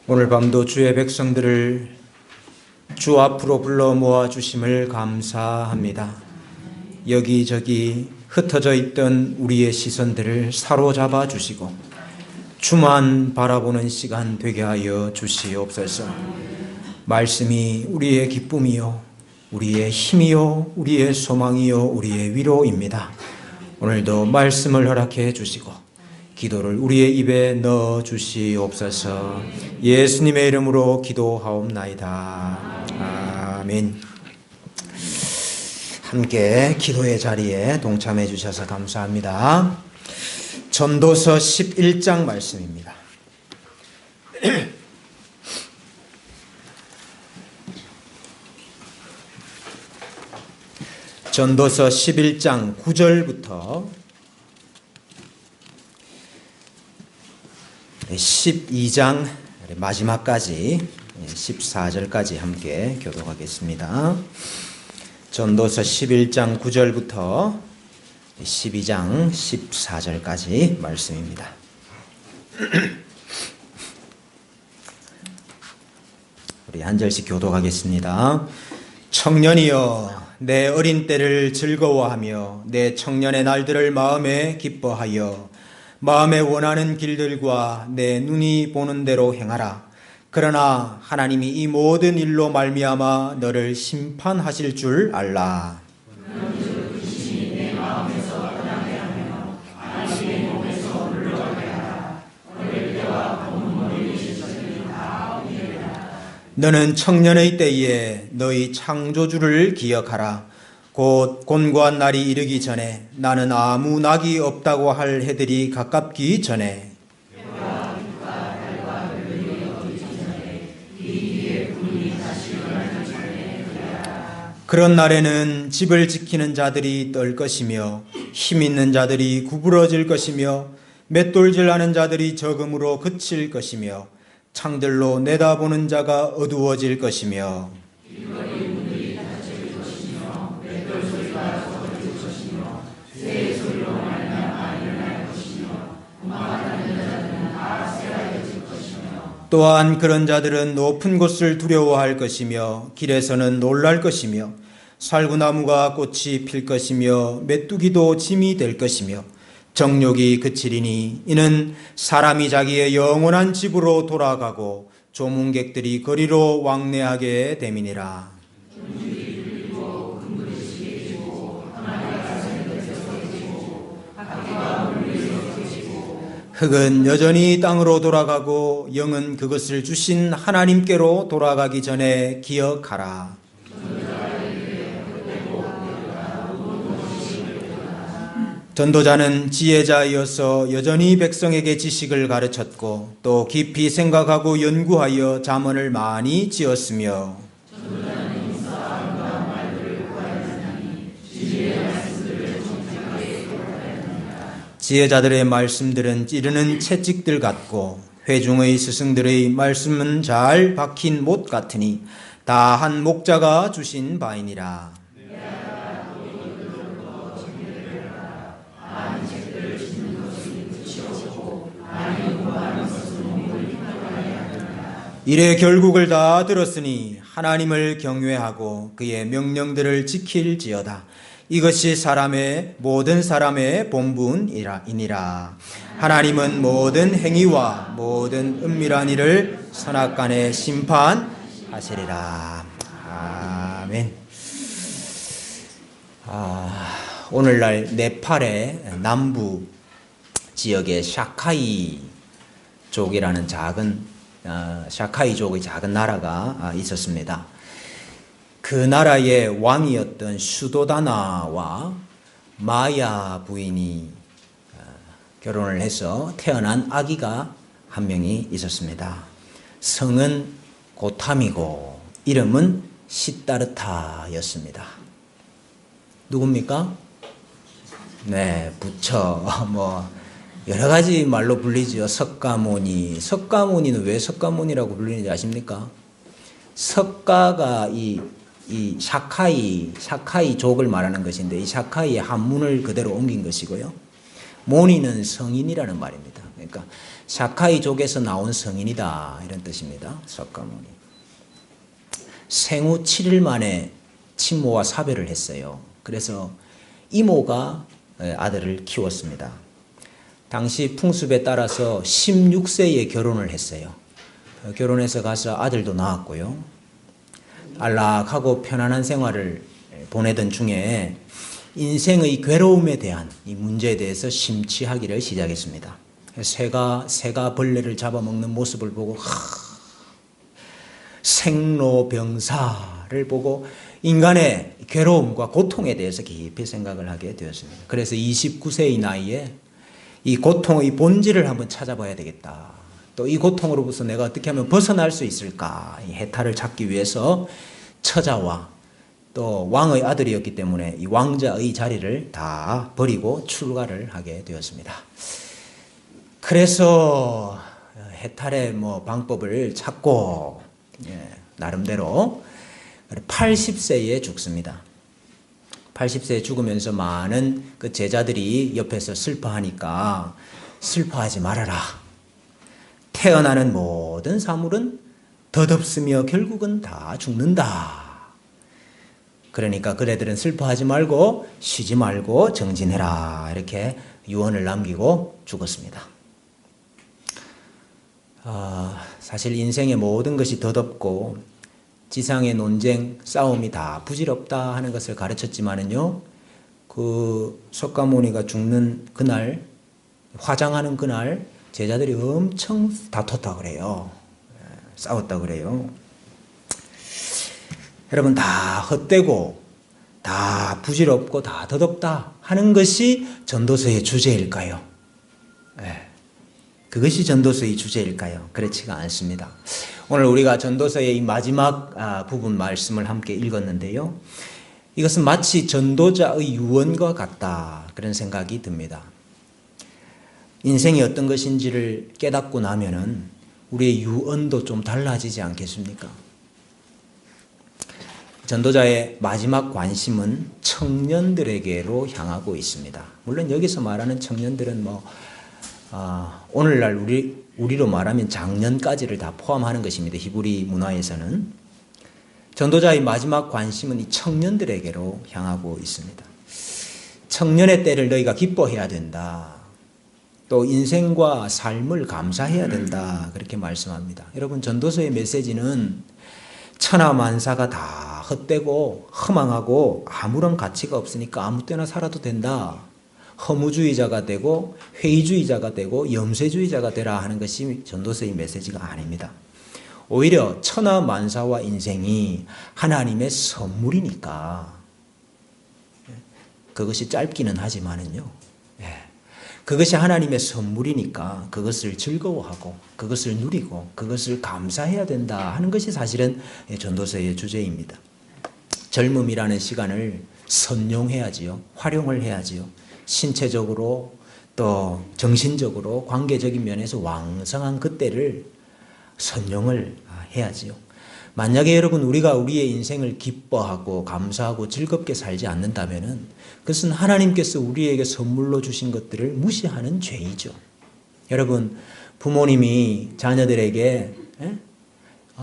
오늘 밤도 주의 백성들을 주 앞으로 불러 모아 주심을 감사합니다. 여기저기 흩어져 있던 우리의 시선들을 사로잡아 주시고 주만 바라보는 시간 되게 하여 주시옵소서. 말씀이 우리의 기쁨이요, 우리의 힘이요, 우리의 소망이요, 우리의 위로입니다. 오늘도 말씀을 허락해 주시고 기도를 우리의 입에 넣어 주시옵소서. 예수님의 이름으로 기도하옵나이다. 아멘. 함께 기도의 자리에 동참해 주셔서 감사합니다. 전도서 11장 말씀입니다. 전도서 11장 9절부터 12장 마지막까지 14절까지 함께 교독하겠습니다. 전도서 11장 9절부터 12장 14절까지 말씀입니다. 우리 한 절씩 교독하겠습니다. 청년이여, 내 어린 때를 즐거워하며 내 청년의 날들을 마음에 기뻐하여 마음에 원하는 길들과 내 눈이 보는 대로 행하라. 그러나 하나님이 이 모든 일로 말미암아 너를 심판하실 줄 알라. 너는 청년의 때에 너희 창조주를 기억하라. 곧 곤고한 날이 이르기 전에, 나는 아무 낙이 없다고 할 해들이 가깝기 전에, 그런 날에는 집을 지키는 자들이 떨 것이며 힘 있는 자들이 구부러질 것이며 맷돌질하는 자들이 적음으로 그칠 것이며 창들로 내다보는 자가 어두워질 것이며 또한 그런 자들은 높은 곳을 두려워할 것이며 길에서는 놀랄 것이며 살구나무가 꽃이 필 것이며 메뚜기도 짐이 될 것이며 정욕이 그치리니 이는 사람이 자기의 영원한 집으로 돌아가고 조문객들이 거리로 왕래하게 됨이니라. 흙은 여전히 땅으로 돌아가고 영은 그것을 주신 하나님께로 돌아가기 전에 기억하라. 전도자는 지혜자이어서 여전히 백성에게 지식을 가르쳤고 또 깊이 생각하고 연구하여 잠언을 많이 지었으며 지혜자들의 말씀들은 찌르는 채찍들 같고 회중의 스승들의 말씀은 잘 박힌 못 같으니 다 한 목자가 주신 바이니라. 이래 결국을 다 들었으니 하나님을 경외하고 그의 명령들을 지킬지어다. 이것이 모든 사람의 본분이니라. 하나님은 모든 행위와 모든 은밀한 일을 선악간에 심판하시리라. 아멘. 오늘날 네팔의 남부 지역의 샤카이족이라는 샤카이족의 작은 나라가 있었습니다. 그 나라의 왕이었던 수도다나와 마야 부인이 결혼을 해서 태어난 아기가 한 명이 있었습니다. 성은 고탐이고 이름은 시다르타였습니다. 누굽니까? 네, 부처 여러 가지 말로 불리지요. 석가모니. 석가모니는 왜 석가모니라고 불리는지 아십니까? 석가가 이 샤카이족을 말하는 것인데 이 샤카이의 한문을 그대로 옮긴 것이고요. 모니는 성인이라는 말입니다. 그러니까 사카이족에서 나온 성인이다 이런 뜻입니다. 석가모니. 생후 7일 만에 친모와 사별을 했어요. 그래서 이모가 아들을 키웠습니다. 당시 풍습에 따라서 16세에 결혼을 했어요. 결혼해서 가서 아들도 낳았고요. 안락하고 편안한 생활을 보내던 중에 인생의 괴로움에 대한 이 문제에 대해서 심취하기를 시작했습니다. 새가 벌레를 잡아먹는 모습을 보고 생로병사를 보고 인간의 괴로움과 고통에 대해서 깊이 생각을 하게 되었습니다. 그래서 29세의 나이에 이 고통의 본질을 한번 찾아봐야 되겠다. 또 이 고통으로부터 내가 어떻게 하면 벗어날 수 있을까? 이 해탈을 찾기 위해서 처자와 또 왕의 아들이었기 때문에 이 왕자의 자리를 다 버리고 출가를 하게 되었습니다. 그래서 해탈의 방법을 찾고 나름대로 80세에 죽습니다. 80세에 죽으면서 많은 그 제자들이 옆에서 슬퍼하니까 슬퍼하지 말아라. 태어나는 모든 사물은 덧없으며 결국은 다 죽는다. 그러니까 그래들은 슬퍼하지 말고 쉬지 말고 정진해라. 이렇게 유언을 남기고 죽었습니다. 사실 인생의 모든 것이 덧없고 지상의 논쟁, 싸움이 다 부질없다 하는 것을 가르쳤지만은요, 그 석가모니가 죽는 그날, 화장하는 그날, 제자들이 엄청 다퉜다 그래요. 싸웠다 그래요. 여러분, 다 헛되고, 다 부질없고, 다 덧없다 하는 것이 전도서의 주제일까요? 그것이 전도서의 주제일까요? 그렇지가 않습니다. 오늘 우리가 전도서의 이 마지막 부분 말씀을 함께 읽었는데요. 이것은 마치 전도자의 유언과 같다. 그런 생각이 듭니다. 인생이 어떤 것인지를 깨닫고 나면은 우리의 유언도 좀 달라지지 않겠습니까? 전도자의 마지막 관심은 청년들에게로 향하고 있습니다. 물론 여기서 말하는 청년들은 오늘날 우리로 말하면 장년까지를 다 포함하는 것입니다. 히브리 문화에서는. 전도자의 마지막 관심은 이 청년들에게로 향하고 있습니다. 청년의 때를 너희가 기뻐해야 된다. 또 인생과 삶을 감사해야 된다. 그렇게 말씀합니다. 여러분, 전도서의 메시지는 천하만사가 다 헛되고 허망하고 아무런 가치가 없으니까 아무 때나 살아도 된다. 허무주의자가 되고 회의주의자가 되고 염세주의자가 되라 하는 것이 전도서의 메시지가 아닙니다. 오히려 천하만사와 인생이 하나님의 선물이니까 그것이 짧기는 하지만은요. 그것이 하나님의 선물이니까 그것을 즐거워하고 그것을 누리고 그것을 감사해야 된다 하는 것이 사실은 전도서의 주제입니다. 젊음이라는 시간을 선용해야지요. 활용을 해야지요. 신체적으로 또 정신적으로 관계적인 면에서 왕성한 그때를 선용을 해야지요. 만약에 여러분 우리가 우리의 인생을 기뻐하고 감사하고 즐겁게 살지 않는다면은 그것은 하나님께서 우리에게 선물로 주신 것들을 무시하는 죄이죠. 여러분, 부모님이 자녀들에게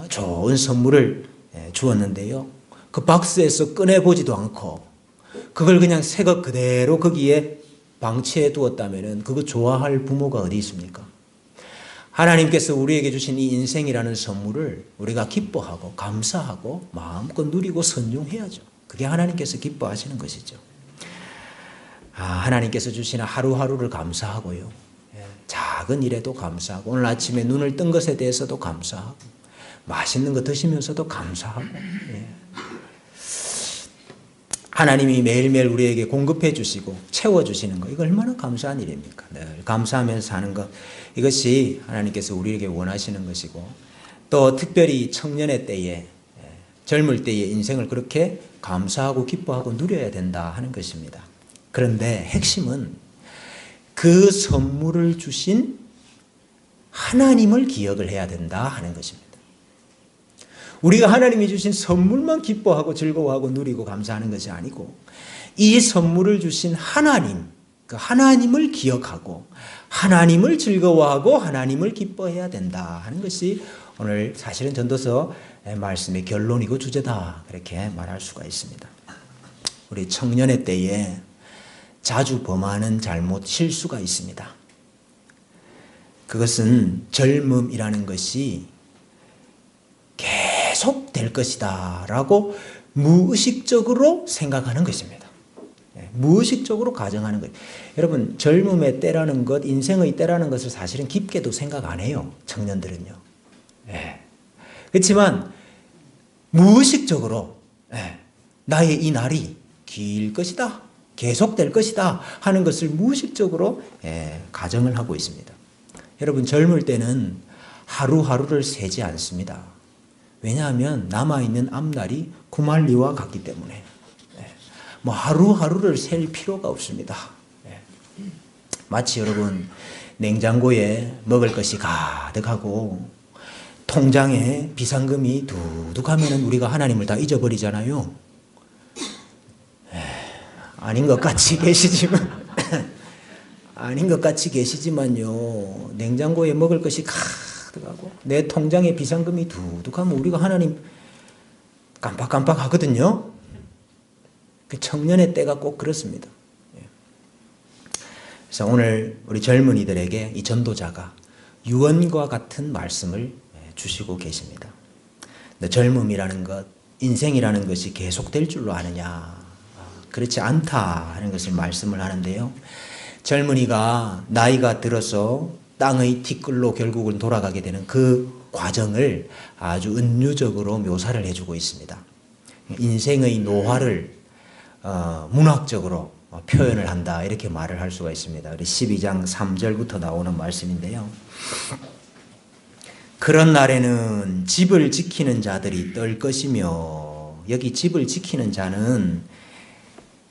좋은 선물을 주었는데요. 그 박스에서 꺼내보지도 않고 그걸 그냥 새 것 그대로 거기에 방치해 두었다면 그거 좋아할 부모가 어디 있습니까? 하나님께서 우리에게 주신 이 인생이라는 선물을 우리가 기뻐하고 감사하고 마음껏 누리고 선용해야죠. 그게 하나님께서 기뻐하시는 것이죠. 하나님께서 주시는 하루하루를 감사하고요. 작은 일에도 감사하고 오늘 아침에 눈을 뜬 것에 대해서도 감사하고 맛있는 거 드시면서도 감사하고 하나님이 매일매일 우리에게 공급해 주시고 채워주시는 거, 이거 얼마나 감사한 일입니까? 늘 감사하면서 사는 것, 이것이 하나님께서 우리에게 원하시는 것이고, 또 특별히 청년의 때에, 젊을 때의 인생을 그렇게 감사하고 기뻐하고 누려야 된다 하는 것입니다. 그런데 핵심은 그 선물을 주신 하나님을 기억을 해야 된다 하는 것입니다. 우리가 하나님이 주신 선물만 기뻐하고 즐거워하고 누리고 감사하는 것이 아니고 이 선물을 주신 하나님, 그 하나님을 기억하고 하나님을 즐거워하고 하나님을 기뻐해야 된다 하는 것이 오늘 사실은 전도서 말씀의 결론이고 주제다, 그렇게 말할 수가 있습니다. 우리 청년의 때에 자주 범하는 잘못, 실수가 있습니다. 그것은 젊음이라는 것이 계속 될 것이다 라고 무의식적으로 생각하는 것입니다. 무의식적으로 가정하는 것. 여러분, 젊음의 때라는 것, 인생의 때라는 것을 사실은 깊게도 생각 안 해요, 청년들은요. 그렇지만 무의식적으로 나의 이 날이 길 것이다, 계속될 것이다 하는 것을 무의식적으로 가정을 하고 있습니다. 여러분, 젊을 때는 하루하루를 세지 않습니다. 왜냐하면 남아있는 앞날이 구말리와 같기 때문에 뭐 하루하루를 셀 필요가 없습니다. 마치 여러분, 냉장고에 먹을 것이 가득하고 통장에 비상금이 두둑하면 우리가 하나님을 다 잊어버리잖아요. 아닌 것 같이 계시지만 아닌 것 같이 계시지만요, 냉장고에 먹을 것이 가득하고 내 통장에 비상금이 두둑하면 우리가 하나님 깜빡깜빡 하거든요. 그 청년의 때가 꼭 그렇습니다. 그래서 오늘 우리 젊은이들에게 이 전도자가 유언과 같은 말씀을 주시고 계십니다. 젊음이라는 것, 인생이라는 것이 계속될 줄로 아느냐? 그렇지 않다 하는 것을 말씀을 하는데요. 젊은이가 나이가 들어서 땅의 티끌로 결국은 돌아가게 되는 그 과정을 아주 은유적으로 묘사를 해주고 있습니다. 인생의 노화를 문학적으로 표현을 한다, 이렇게 말을 할 수가 있습니다. 우리 12장 3절부터 나오는 말씀인데요. 그런 날에는 집을 지키는 자들이 떨 것이며, 여기 집을 지키는 자는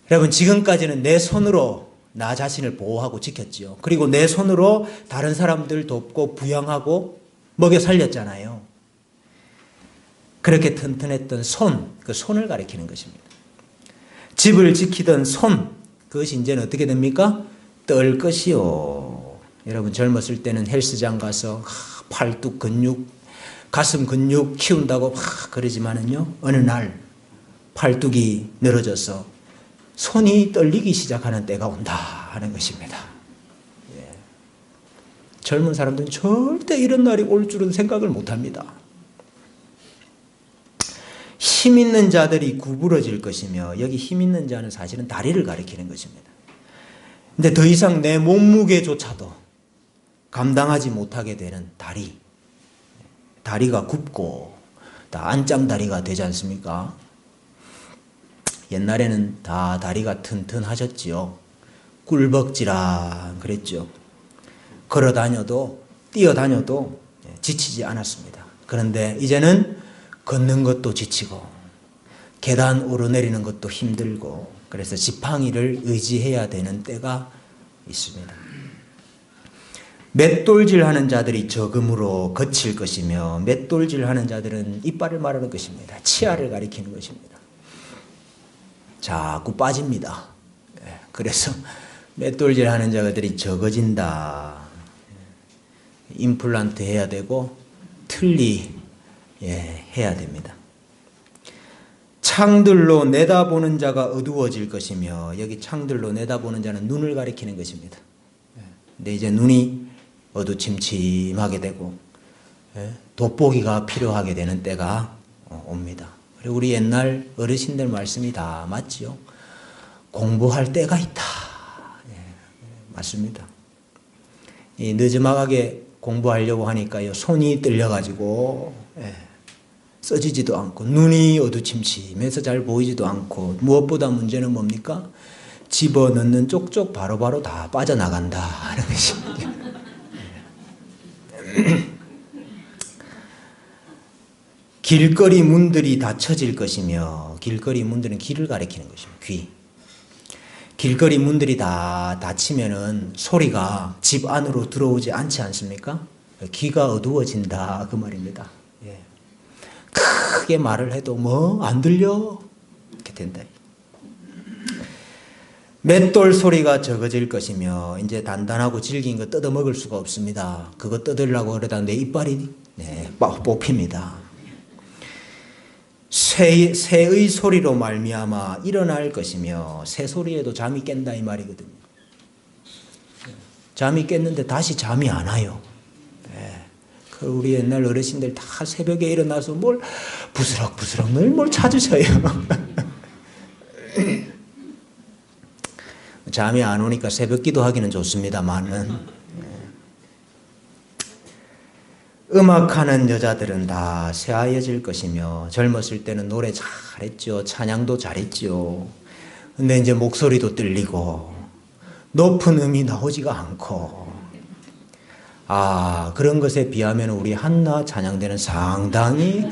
여러분, 지금까지는 내 손으로 나 자신을 보호하고 지켰지요. 그리고 내 손으로 다른 사람들 돕고 부양하고 먹여 살렸잖아요. 그렇게 튼튼했던 손, 그 손을 가리키는 것입니다. 집을 지키던 손, 그것이 이제는 어떻게 됩니까? 떨 것이요. 여러분, 젊었을 때는 헬스장 가서 팔뚝 근육, 가슴 근육 키운다고 막 그러지만은요, 어느 날 팔뚝이 늘어져서 손이 떨리기 시작하는 때가 온다 하는 것입니다. 젊은 사람들은 절대 이런 날이 올 줄은 생각을 못합니다. 힘 있는 자들이 구부러질 것이며, 여기 힘 있는 자는 사실은 다리를 가리키는 것입니다. 근데 더 이상 내 몸무게조차도 감당하지 못하게 되는 다리가 굽고 다 안짱다리가 되지 않습니까? 옛날에는 다 다리가 튼튼하셨지요. 꿀벅지라 그랬죠. 걸어 다녀도 뛰어다녀도 지치지 않았습니다. 그런데 이제는 걷는 것도 지치고 계단 오르내리는 것도 힘들고, 그래서 지팡이를 의지해야 되는 때가 있습니다. 맷돌질하는 자들이 적음으로 거칠 것이며, 맷돌질하는 자들은 이빨을 말하는 것입니다. 치아를 가리키는 것입니다. 자꾸 빠집니다. 그래서 맷돌질하는 자들이 적어진다. 임플란트 해야 되고 틀니 해야 됩니다. 창들로 내다보는 자가 어두워질 것이며, 여기 창들로 내다보는 자는 눈을 가리키는 것입니다. 근데 이제 눈이 어두침침하게 되고 돋보기가 필요하게 되는 때가 옵니다. 그리고 우리 옛날 어르신들 말씀이 다 맞지요. 공부할 때가 있다. 맞습니다. 이 늦지막하게 공부하려고 하니까요, 손이 떨려가지고 써지지도 않고 눈이 어두침침해서 잘 보이지도 않고, 무엇보다 문제는 뭡니까? 집어넣는 쪽쪽 바로바로 다 빠져나간다 하는 것입니다. 길거리 문들이 닫혀질 것이며, 길거리 문들은 길을 가리키는 것입니다. 귀. 길거리 문들이 다 닫히면은 소리가 집 안으로 들어오지 않지 않습니까? 귀가 어두워진다, 그 말입니다. 크게 말을 해도 뭐 안 들려? 이렇게 된다. 맷돌 소리가 적어질 것이며 이제 단단하고 질긴 거 뜯어 먹을 수가 없습니다. 그거 뜯으려고 그러다 내 이빨이 뽑힙니다. 새의 소리로 말미암아 일어날 것이며 새 소리에도 잠이 깬다 이 말이거든요. 잠이 깼는데 다시 잠이 안 와요. 우리 옛날 어르신들 다 새벽에 일어나서 뭘 부스럭부스럭 늘 뭘 찾으셔요. 잠이 안 오니까 새벽 기도하기는 좋습니다만은 음악하는 여자들은 다 새하얘질 것이며 젊었을 때는 노래 잘했죠. 찬양도 잘했죠. 근데 이제 목소리도 들리고 높은 음이 나오지가 않고 그런 것에 비하면 우리 한나 찬양대는 상당히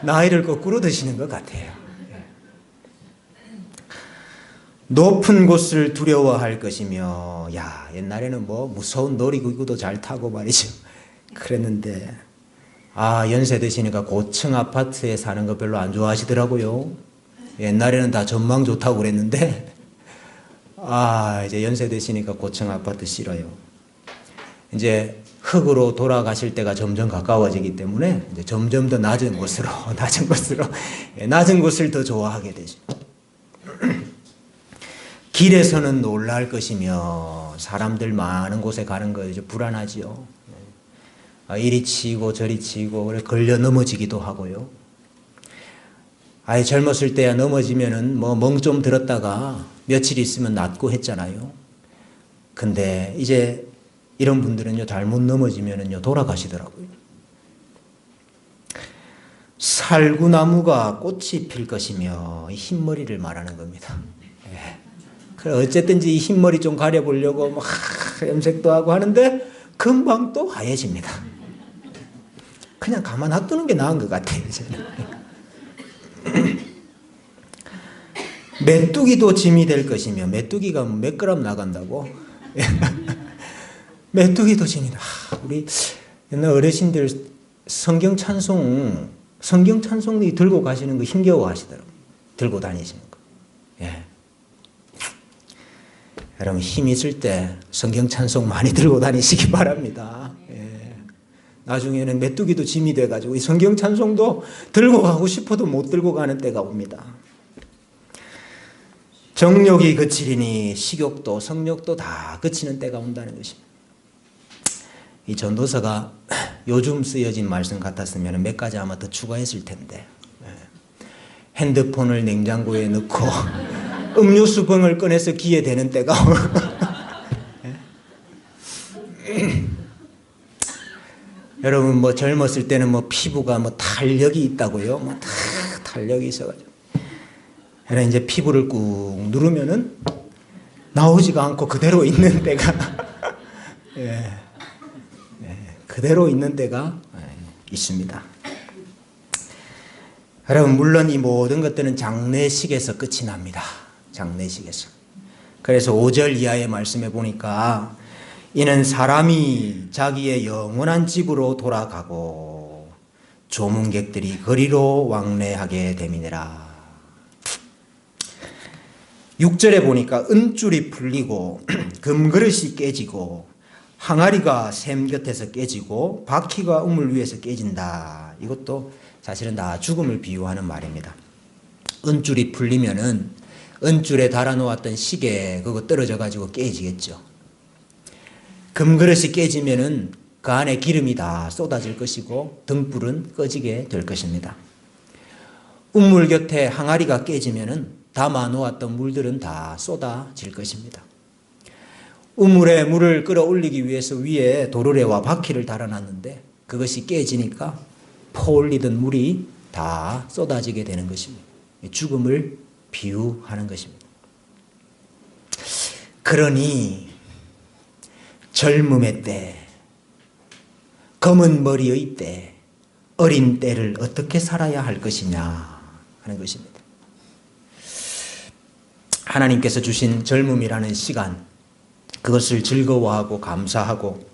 나이를 거꾸로 드시는 것 같아요. 높은 곳을 두려워할 것이며 옛날에는 뭐 무서운 놀이기구도 잘 타고 말이죠. 그랬는데 연세 드시니까 고층 아파트에 사는 거 별로 안 좋아하시더라고요. 옛날에는 다 전망 좋다고 그랬는데 이제 연세 드시니까 고층 아파트 싫어요. 이제 흙으로 돌아가실 때가 점점 가까워지기 때문에 이제 점점 더 낮은 곳으로 낮은 곳을 더 좋아하게 되죠. 길에서는 놀랄 것이며 사람들 많은 곳에 가는 거 이제 불안하지요. 이리 치이고 저리 치이고 걸려 넘어지기도 하고요. 젊었을 때야 넘어지면은 뭐 멍 좀 들었다가 며칠 있으면 낫고 했잖아요. 근데 이제 이런 분들은요 잘못 넘어지면은요 돌아가시더라고요. 살구나무가 꽃이 필 것이며 흰머리를 말하는 겁니다. 어쨌든지 이 흰머리 좀 가려보려고 막 염색도 하고 하는데 금방 또 하얘집니다. 그냥 가만 놔두는 게 나은 것 같아요. 메뚜기도 짐이 될 것이며 메뚜기가 몇 그램 나간다고? 메뚜기도 짐이다. 우리 옛날 어르신들 성경 찬송이 들고 가시는 거 힘겨워하시더라고요. 들고 다니시는 거. 여러분 힘 있을 때 성경 찬송 많이 들고 다니시기 바랍니다. 나중에는 메뚜기도 짐이 돼가지고 이 성경 찬송도 들고 가고 싶어도 못 들고 가는 때가 옵니다. 정욕이 그치리니 식욕도 성욕도 다 그치는 때가 온다는 것입니다. 이 전도서가 요즘 쓰여진 말씀 같았으면 몇 가지 아마 더 추가했을 텐데 핸드폰을 냉장고에 넣고 음료수 병을 꺼내서 귀에 대는 때가 여러분 뭐 젊었을 때는 뭐 피부가 뭐 탄력이 있다고요. 뭐 다 탄력이 있어가지고 여러분 이제 피부를 꾹 누르면은 나오지가 않고 그대로 있는 때가 그대로 있는 때가 있습니다. 여러분 물론 이 모든 것들은 장례식에서 끝이 납니다. 장례식에서. 그래서 5절 이하의 말씀에 보니까 이는 사람이 자기의 영원한 집으로 돌아가고 조문객들이 거리로 왕래하게 됨이니라. 6절에 보니까 은줄이 풀리고 금그릇이 깨지고 항아리가 샘 곁에서 깨지고 바퀴가 우물 위에서 깨진다. 이것도 사실은 다 죽음을 비유하는 말입니다. 은줄이 풀리면은 은줄에 달아놓았던 시계 그거 떨어져 가지고 깨지겠죠. 금그릇이 깨지면은 그 안에 기름이 다 쏟아질 것이고 등불은 꺼지게 될 것입니다. 우물 곁에 항아리가 깨지면은 담아 놓았던 물들은 다 쏟아질 것입니다. 우물에 물을 끌어올리기 위해서 위에 도르래와 바퀴를 달아놨는데 그것이 깨지니까 퍼올리던 물이 다 쏟아지게 되는 것입니다. 죽음을 비유하는 것입니다. 그러니 젊음의 때, 검은 머리의 때, 어린 때를 어떻게 살아야 할 것이냐 하는 것입니다. 하나님께서 주신 젊음이라는 시간, 그것을 즐거워하고 감사하고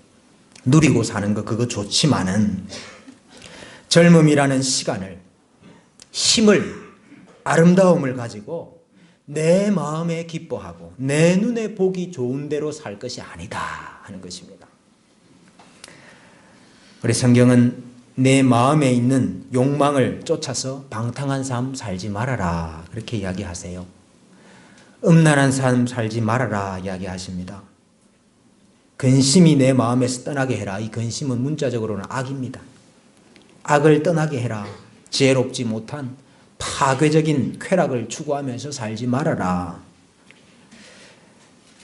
누리고 사는 것 그거 좋지만은 젊음이라는 시간을 힘을 아름다움을 가지고 내 마음에 기뻐하고 내 눈에 보기 좋은 대로 살 것이 아니다 하는 것입니다. 우리 성경은 내 마음에 있는 욕망을 쫓아서 방탕한 삶 살지 말아라 그렇게 이야기하세요. 음란한 삶 살지 말아라 이야기하십니다. 근심이 내 마음에서 떠나게 해라. 이 근심은 문자적으로는 악입니다. 악을 떠나게 해라. 지혜롭지 못한 파괴적인 쾌락을 추구하면서 살지 말아라.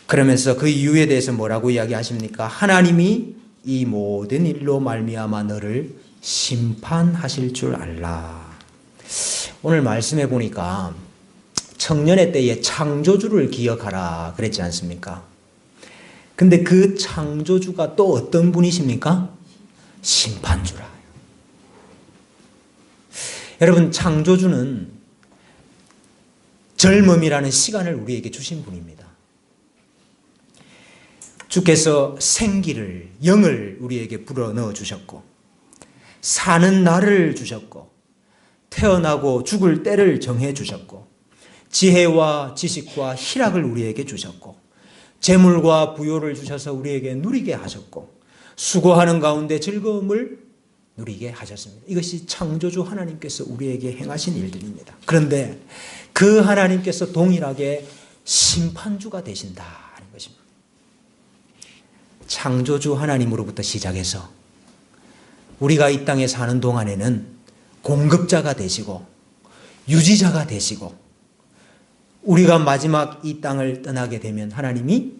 그러면서 그 이유에 대해서 뭐라고 이야기하십니까? 하나님이 이 모든 일로 말미암아 너를 심판하실 줄 알라. 오늘 말씀해 보니까 청년의 때에 창조주를 기억하라 그랬지 않습니까? 근데 그 창조주가 또 어떤 분이십니까? 심판주라. 여러분, 창조주는 젊음이라는 시간을 우리에게 주신 분입니다. 주께서 생기를, 영을 우리에게 불어넣어 주셨고, 사는 날을 주셨고, 태어나고 죽을 때를 정해 주셨고, 지혜와 지식과 희락을 우리에게 주셨고, 재물과 부요를 주셔서 우리에게 누리게 하셨고, 수고하는 가운데 즐거움을 누리게 하셨습니다. 이것이 창조주 하나님께서 우리에게 행하신 일들입니다. 그런데 그 하나님께서 동일하게 심판주가 되신다는 것입니다. 창조주 하나님으로부터 시작해서 우리가 이 땅에 사는 동안에는 공급자가 되시고 유지자가 되시고, 우리가 마지막 이 땅을 떠나게 되면 하나님이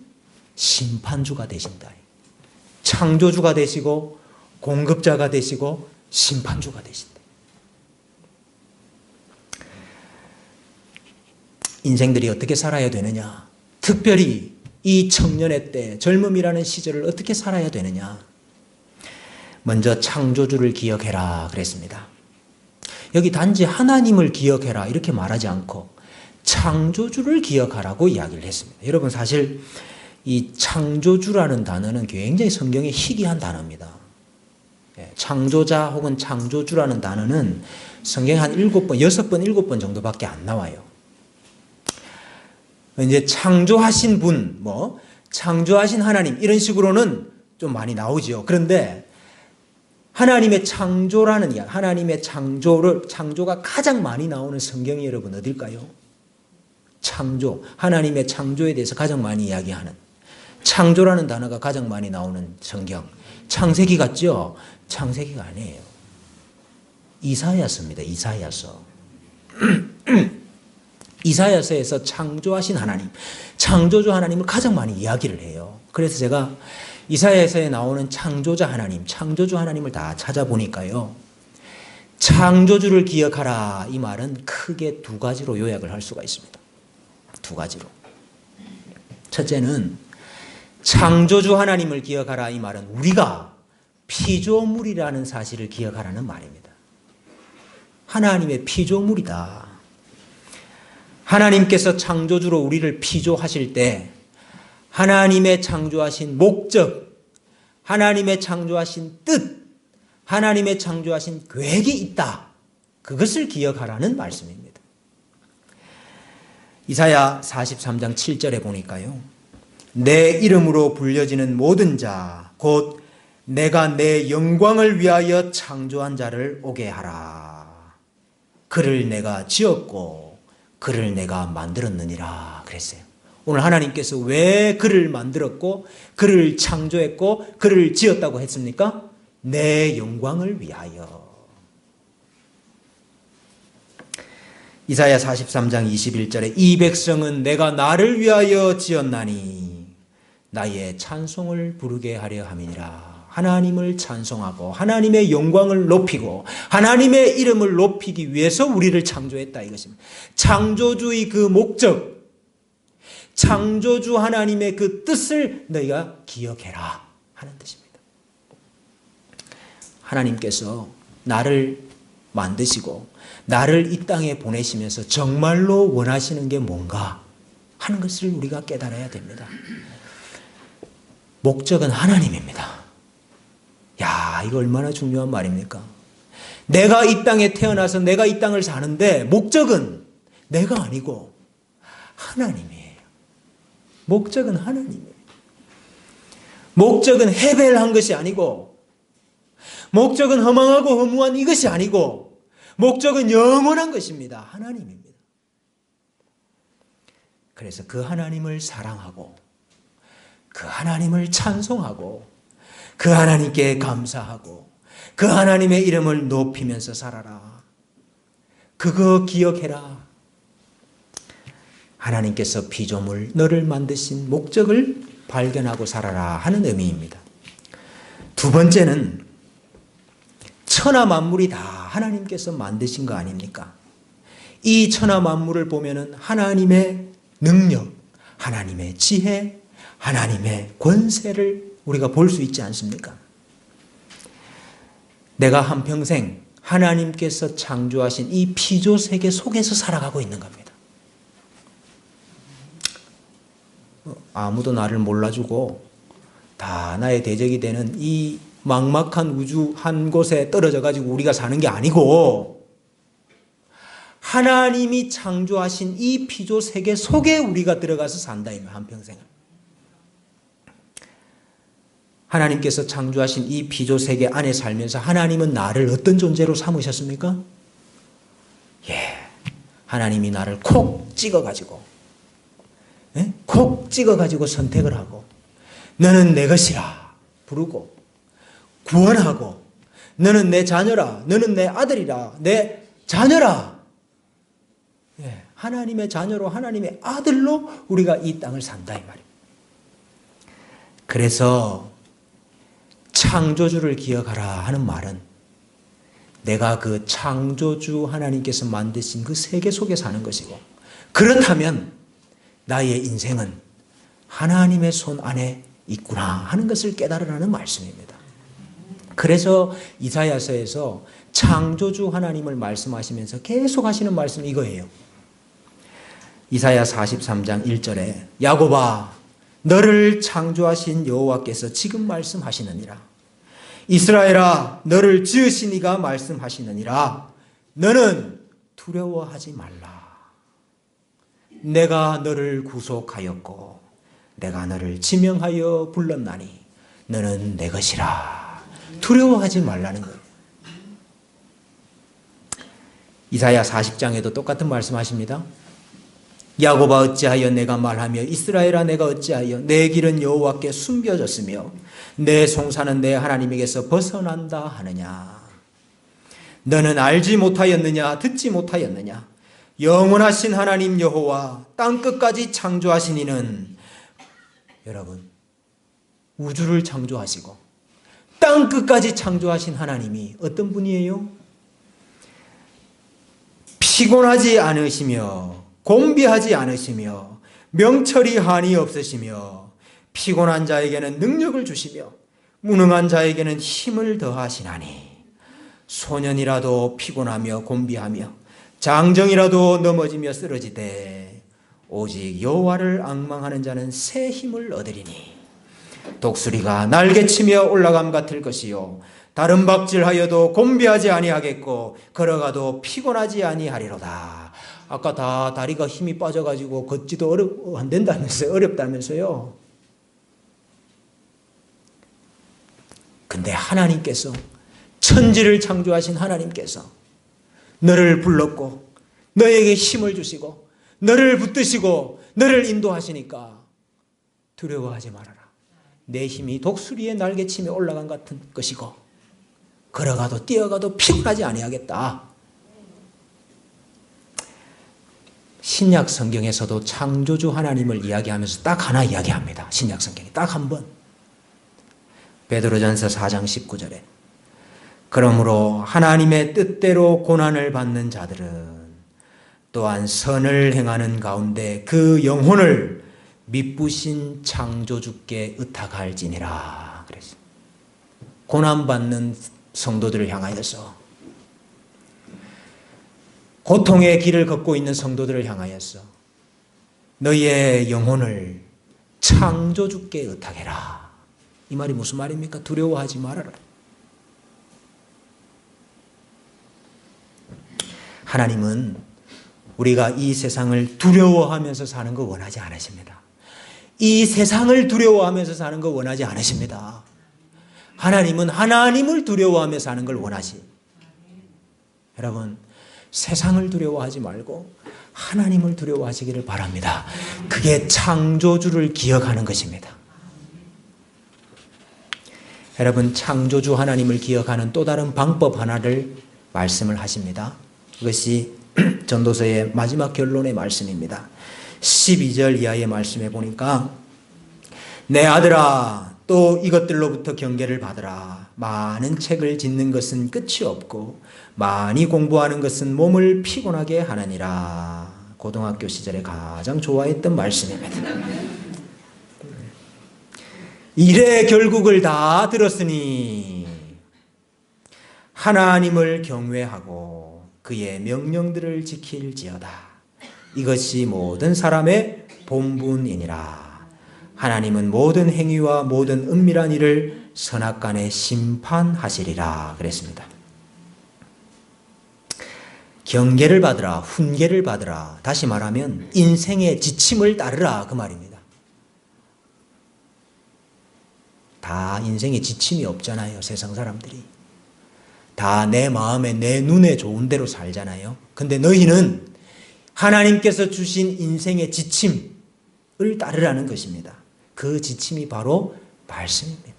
심판주가 되신다. 창조주가 되시고 공급자가 되시고 심판주가 되신다. 인생들이 어떻게 살아야 되느냐? 특별히 이 청년의 때, 젊음이라는 시절을 어떻게 살아야 되느냐? 먼저 창조주를 기억해라 그랬습니다. 여기 단지 하나님을 기억해라 이렇게 말하지 않고 창조주를 기억하라고 이야기를 했습니다. 여러분, 사실 이 창조주라는 단어는 굉장히 성경에 희귀한 단어입니다. 창조자 혹은 창조주라는 단어는 성경에 한 7번, 6번, 7번 정도밖에 안 나와요. 이제 창조하신 분, 창조하신 하나님, 이런 식으로는 좀 많이 나오죠. 그런데 하나님의 창조라는 이야기, 하나님의 창조가 가장 많이 나오는 성경이 여러분 어딜까요? 창조, 하나님의 창조에 대해서 가장 많이 이야기하는, 창조라는 단어가 가장 많이 나오는 성경. 창세기 같죠? 창세기가 아니에요. 이사야서입니다. 이사야서. 이사야서에서 창조하신 하나님, 창조주 하나님을 가장 많이 이야기를 해요. 그래서 제가 이사야서에 나오는 창조자 하나님, 창조주 하나님을 다 찾아보니까요, 창조주를 기억하라 이 말은 크게 두 가지로 요약을 할 수가 있습니다. 두 가지로. 첫째는 창조주 하나님을 기억하라 이 말은 우리가 피조물이라는 사실을 기억하라는 말입니다. 하나님의 피조물이다. 하나님께서 창조주로 우리를 피조하실 때 하나님의 창조하신 목적, 하나님의 창조하신 뜻, 하나님의 창조하신 계획이 있다. 그것을 기억하라는 말씀입니다. 이사야 43장 7절에 보니까요, 내 이름으로 불려지는 모든 자, 곧 내가 내 영광을 위하여 창조한 자를 오게 하라. 그를 내가 지었고 그를 내가 만들었느니라 그랬어요. 오늘 하나님께서 왜 그를 만들었고 그를 창조했고 그를 지었다고 했습니까? 내 영광을 위하여. 이사야 43장 21절에 이 백성은 내가 나를 위하여 지었나니 나의 찬송을 부르게 하려 함이니라. 하나님을 찬송하고 하나님의 영광을 높이고 하나님의 이름을 높이기 위해서 우리를 창조했다 이것입니다. 창조주의 그 목적, 창조주 하나님의 그 뜻을 너희가 기억해라 하는 뜻입니다. 하나님께서 나를 만드시고 나를 이 땅에 보내시면서 정말로 원하시는 게 뭔가 하는 것을 우리가 깨달아야 됩니다. 목적은 하나님입니다. 야, 이거 얼마나 중요한 말입니까? 내가 이 땅에 태어나서 내가 이 땅을 사는데 목적은 내가 아니고 하나님이에요. 목적은 하나님이에요. 목적은 해벨한 것이 아니고, 목적은 허망하고 허무한 이것이 아니고, 목적은 영원한 것입니다. 하나님입니다. 그래서 그 하나님을 사랑하고, 그 하나님을 찬송하고, 그 하나님께 감사하고, 그 하나님의 이름을 높이면서 살아라. 그거 기억해라. 하나님께서 피조물 너를 만드신 목적을 발견하고 살아라 하는 의미입니다. 두 번째는 천하 만물이 다 하나님께서 만드신 거 아닙니까? 이 천하 만물을 보면은 하나님의 능력, 하나님의 지혜, 하나님의 권세를 우리가 볼 수 있지 않습니까? 내가 한평생 하나님께서 창조하신 이 피조 세계 속에서 살아가고 있는 겁니다. 아무도 나를 몰라주고 다 나의 대적이 되는 이 막막한 우주 한 곳에 떨어져 가지고 우리가 사는 게 아니고, 하나님이 창조하신 이 피조 세계 속에 우리가 들어가서 산다, 이 한평생을. 하나님께서 창조하신 이 피조 세계 안에 살면서 하나님은 나를 어떤 존재로 삼으셨습니까? 하나님이 나를 콕 찍어가지고, 콕 찍어가지고 선택을 하고, 너는 내 것이라 부르고, 구원하고, 너는 내 자녀라, 너는 내 아들이라, 내 자녀라. 하나님의 자녀로, 하나님의 아들로 우리가 이 땅을 산다, 이 말이에요. 그래서 창조주를 기억하라 하는 말은, 내가 그 창조주 하나님께서 만드신 그 세계 속에 사는 것이고, 그렇다면 나의 인생은 하나님의 손 안에 있구나 하는 것을 깨달으라는 말씀입니다. 그래서 이사야서에서 창조주 하나님을 말씀하시면서 계속 하시는 말씀이 이거예요. 이사야 43장 1절에 야곱아 너를 창조하신 여호와께서 지금 말씀하시느니라. 이스라엘아 너를 지으신 이가 말씀하시느니라. 너는 두려워하지 말라. 내가 너를 구속하였고 내가 너를 지명하여 불렀나니 너는 내 것이라. 두려워하지 말라는 거예요. 이사야 40장에도 똑같은 말씀하십니다. 야곱아 어찌하여 내가 말하며 이스라엘아 내가 어찌하여 내 길은 여호와께 숨겨졌으며 내 송사는 내 하나님에게서 벗어난다 하느냐. 너는 알지 못하였느냐 듣지 못하였느냐. 영원하신 하나님 여호와 땅끝까지 창조하신 이는, 여러분, 우주를 창조하시고 땅끝까지 창조하신 하나님이 어떤 분이에요? 피곤하지 않으시며 곤비하지 않으시며 명철이 한이 없으시며 피곤한 자에게는 능력을 주시며 무능한 자에게는 힘을 더하시나니 소년이라도 피곤하며 곤비하며 장정이라도 넘어지며 쓰러지되 오직 여호와를 앙망하는 자는 새 힘을 얻으리니 독수리가 날개치며 올라감 같을 것이요 다른 박질하여도 곤비하지 아니하겠고 걸어가도 피곤하지 아니하리로다. 아까 다 다리가 힘이 빠져가지고 걷지도 안 된다면서요. 어렵다면서요. 근데 하나님께서, 천지를 창조하신 하나님께서 너를 불렀고 너에게 힘을 주시고 너를 붙드시고 너를 인도하시니까 두려워하지 말아라. 내 힘이 독수리의 날개치며 올라간 같은 것이고 걸어가도 뛰어가도 피곤하지 아니하겠다. 신약 성경에서도 창조주 하나님을 이야기하면서 딱 하나 이야기합니다. 신약 성경이 딱 한 번. 베드로전서 4장 19절에 그러므로 하나님의 뜻대로 고난을 받는 자들은 또한 선을 행하는 가운데 그 영혼을 미쁘신 창조주께 의탁할지니라. 그랬어요. 고난받는 성도들을 향하여서, 고통의 길을 걷고 있는 성도들을 향하여서 너희의 영혼을 창조주께 의탁해라. 이 말이 무슨 말입니까? 두려워하지 말아라. 하나님은 우리가 이 세상을 두려워하면서 사는 거 원하지 않으십니다. 이 세상을 두려워하면서 사는 거 원하지 않으십니다. 하나님은 하나님을 두려워하며 사는 걸 원하시. 여러분, 세상을 두려워하지 말고 하나님을 두려워하시기를 바랍니다. 그게 창조주를 기억하는 것입니다. 여러분, 창조주 하나님을 기억하는 또 다른 방법 하나를 말씀을 하십니다. 그것이 전도서의 마지막 결론의 말씀입니다. 12절 이하의 말씀에 보니까 내 아들아 또 이것들로부터 경계를 받으라. 많은 책을 짓는 것은 끝이 없고 많이 공부하는 것은 몸을 피곤하게 하느니라. 고등학교 시절에 가장 좋아했던 말씀입니다. 이래 결국을 다 들었으니 하나님을 경외하고 그의 명령들을 지킬지어다. 이것이 모든 사람의 본분이니라. 하나님은 모든 행위와 모든 은밀한 일을 선악간에 심판하시리라 그랬습니다. 경계를 받으라, 훈계를 받으라. 다시 말하면 인생의 지침을 따르라 그 말입니다. 다 인생에 지침이 없잖아요. 세상 사람들이 다 내 마음에 내 눈에 좋은 대로 살잖아요. 근데 너희는 하나님께서 주신 인생의 지침을 따르라는 것입니다. 그 지침이 바로 말씀입니다.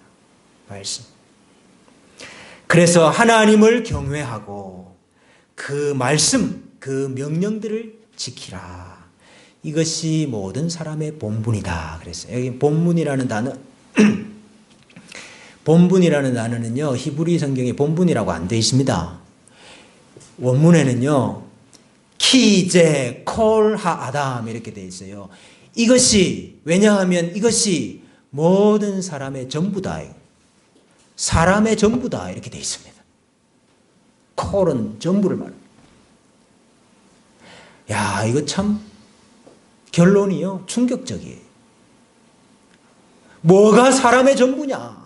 말씀. 그래서 하나님을 경외하고 그 말씀, 그 명령들을 지키라. 이것이 모든 사람의 본분이다 그랬어요. 여기 본분이라는 단어 본분이라는 단어는요, 히브리 성경에 본분이라고 안 되어 있습니다. 원문에는요, 키제 콜 하아담 이렇게 되어 있어요. 이것이, 왜냐하면 이것이 모든 사람의 전부다. 사람의 전부다. 이렇게 되어 있습니다. 콜은 전부를 말합니다. 야, 이거 참 결론이요, 충격적이에요. 뭐가 사람의 전부냐?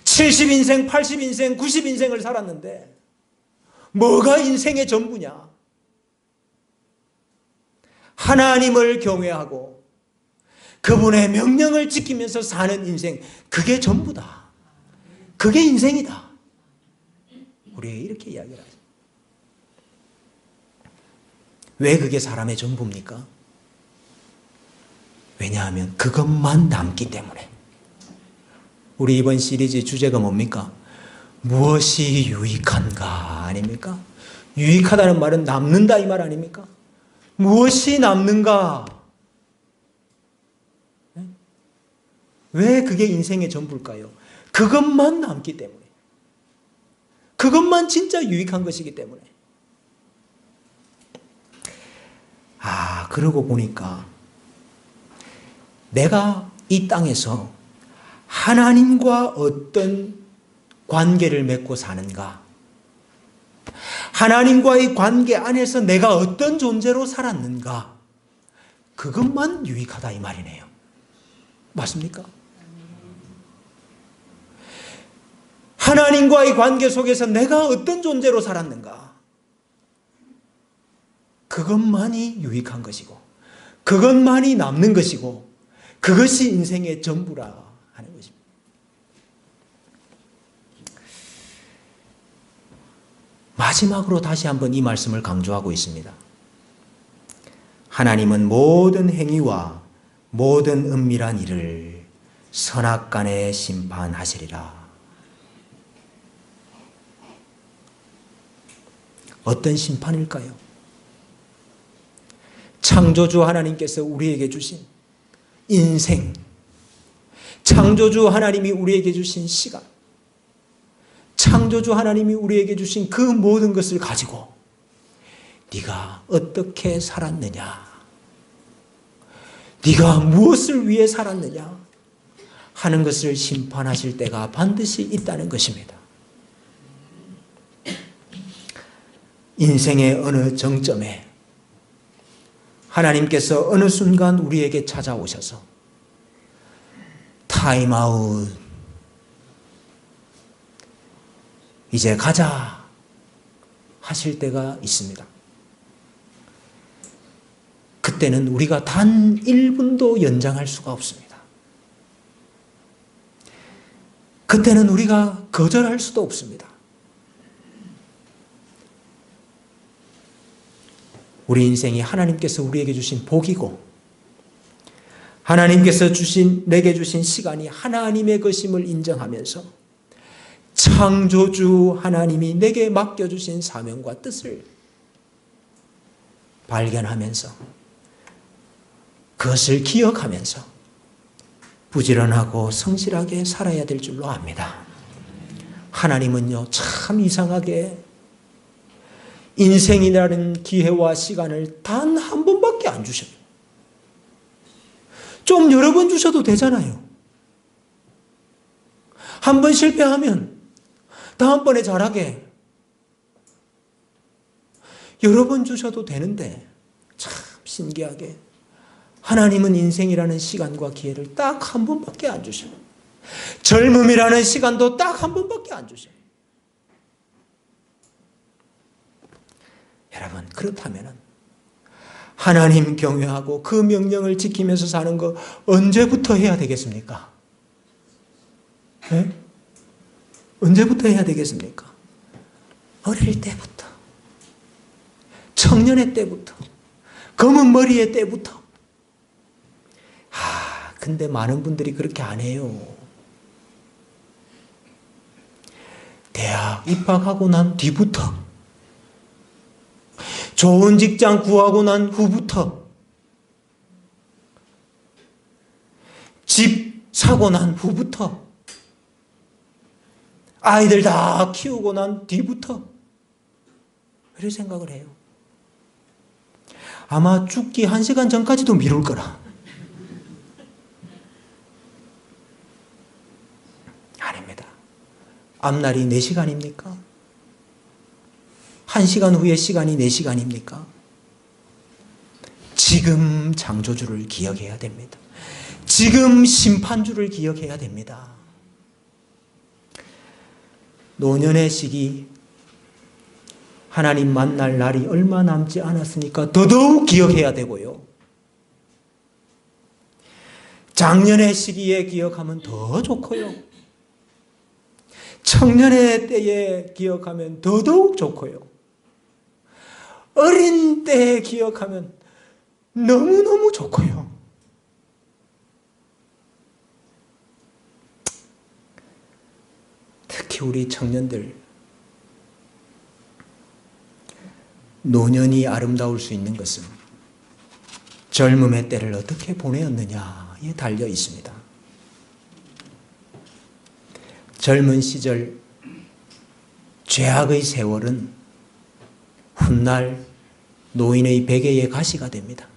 70인생, 80인생, 90인생을 살았는데 뭐가 인생의 전부냐? 하나님을 경외하고 그분의 명령을 지키면서 사는 인생, 그게 전부다. 그게 인생이다. 우리가 이렇게 이야기를 하죠. 왜 그게 사람의 전부입니까? 왜냐하면 그것만 남기 때문에. 우리 이번 시리즈 주제가 뭡니까? 무엇이 유익한가 아닙니까? 유익하다는 말은 남는다 이 말 아닙니까? 무엇이 남는가? 왜 그게 인생의 전부일까요? 그것만 남기 때문에. 그것만 진짜 유익한 것이기 때문에. 그러고 보니까 내가 이 땅에서 하나님과 어떤 관계를 맺고 사는가? 하나님과의 관계 안에서 내가 어떤 존재로 살았는가? 그것만 유익하다 이 말이네요. 맞습니까? 하나님과의 관계 속에서 내가 어떤 존재로 살았는가? 그것만이 유익한 것이고 그것만이 남는 것이고 그것이 인생의 전부라 하는 것입니다. 마지막으로 다시 한번 이 말씀을 강조하고 있습니다. 하나님은 모든 행위와 모든 은밀한 일을 선악간에 심판하시리라. 어떤 심판일까요? 창조주 하나님께서 우리에게 주신 인생, 창조주 하나님이 우리에게 주신 시간, 창조주 하나님이 우리에게 주신 그 모든 것을 가지고 네가 어떻게 살았느냐, 네가 무엇을 위해 살았느냐 하는 것을 심판하실 때가 반드시 있다는 것입니다. 인생의 어느 정점에 하나님께서 어느 순간 우리에게 찾아오셔서 타임아웃, 이제 가자 하실 때가 있습니다. 그때는 우리가 단 1분도 연장할 수가 없습니다. 그때는 우리가 거절할 수도 없습니다. 우리 인생이 하나님께서 우리에게 주신 복이고 하나님께서 내게 주신 시간이 하나님의 것임을 인정하면서 창조주 하나님이 내게 맡겨주신 사명과 뜻을 발견하면서 그것을 기억하면서 부지런하고 성실하게 살아야 될 줄로 압니다. 하나님은요, 참 이상하게 인생이라는 기회와 시간을 단 한 번밖에 안 주셔요. 좀 여러 번 주셔도 되잖아요. 한 번 실패하면 다음번에 잘하게 여러 번 주셔도 되는데 참 신기하게 하나님은 인생이라는 시간과 기회를 딱 한 번밖에 안 주셔요. 젊음이라는 시간도 딱 한 번밖에 안 주셔요. 여러분, 그렇다면 하나님 경외하고 그 명령을 지키면서 사는 거 언제부터 해야 되겠습니까? 네? 언제부터 해야 되겠습니까? 어릴 때부터, 청년의 때부터, 검은 머리의 때부터. 근데 많은 분들이 그렇게 안 해요. 대학 입학하고 난 뒤부터, 좋은 직장 구하고 난 후부터, 집 사고 난 후부터, 아이들 다 키우고 난 뒤부터 그렇게 생각을 해요. 아마 죽기 1시간 전까지도 미룰 거라. 아닙니다. 앞날이 4시간입니까? 1시간 후의 시간이 4시간입니까? 지금 창조주를 기억해야 됩니다. 지금 심판주를 기억해야 됩니다. 노년의 시기, 하나님 만날 날이 얼마 남지 않았으니까 더더욱 기억해야 되고요. 장년의 시기에 기억하면 더 좋고요. 청년의 때에 기억하면 더더욱 좋고요. 어린 때에 기억하면 너무너무 좋고요. 특히 우리 청년들, 노년이 아름다울 수 있는 것은 젊음의 때를 어떻게 보내었느냐에 달려 있습니다. 젊은 시절 죄악의 세월은 훗날 노인의 베개의 가시가 됩니다.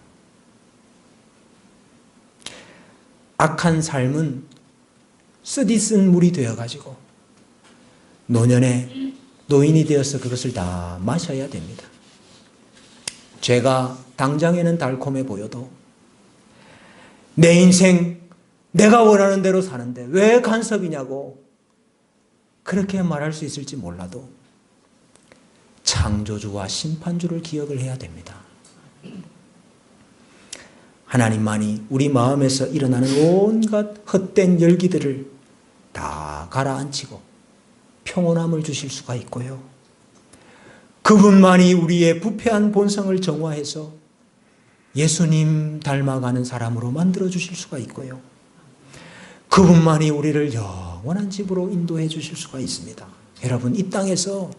악한 삶은 쓰디쓴 물이 되어가지고 노년에 노인이 되어서 그것을 다 마셔야 됩니다. 죄가 당장에는 달콤해 보여도 내 인생 내가 원하는 대로 사는데 왜 간섭이냐고 그렇게 말할 수 있을지 몰라도 창조주와 심판주를 기억을 해야 됩니다. 하나님만이 우리 마음에서 일어나는 온갖 헛된 열기들을 다 가라앉히고 평온함을 주실 수가 있고요. 그분만이 우리의 부패한 본성을 정화해서 예수님 닮아가는 사람으로 만들어 주실 수가 있고요. 그분만이 우리를 영원한 집으로 인도해 주실 수가 있습니다. 여러분, 이 땅에서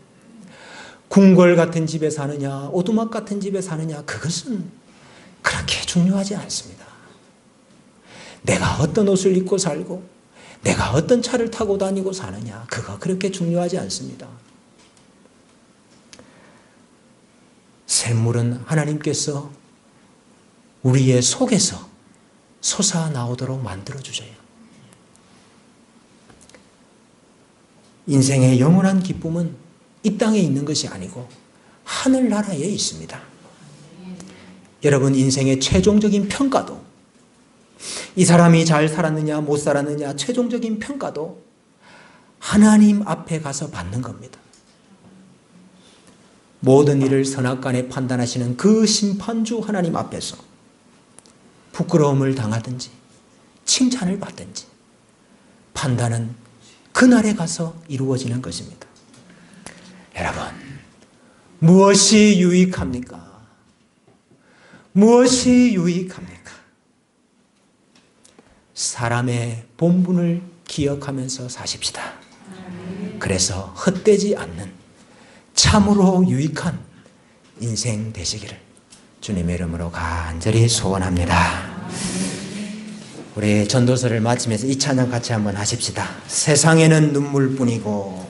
궁궐 같은 집에 사느냐, 오두막 같은 집에 사느냐, 그것은 그렇게 중요하지 않습니다. 내가 어떤 옷을 입고 살고 내가 어떤 차를 타고 다니고 사느냐, 그거 그렇게 중요하지 않습니다. 샘물은 하나님께서 우리의 속에서 솟아나오도록 만들어주셔요. 인생의 영원한 기쁨은 이 땅에 있는 것이 아니고 하늘나라에 있습니다. 여러분, 인생의 최종적인 평가도, 이 사람이 잘 살았느냐 못 살았느냐 최종적인 평가도 하나님 앞에 가서 받는 겁니다. 모든 일을 선악간에 판단하시는 그 심판주 하나님 앞에서 부끄러움을 당하든지 칭찬을 받든지 판단은 그날에 가서 이루어지는 것입니다. 여러분, 무엇이 유익합니까? 무엇이 유익합니까? 사람의 본분을 기억하면서 사십시다. 그래서 헛되지 않는 참으로 유익한 인생 되시기를 주님의 이름으로 간절히 소원합니다. 우리 전도서를 마치면서 이 찬양 같이 한번 하십시다. 세상에는 눈물뿐이고.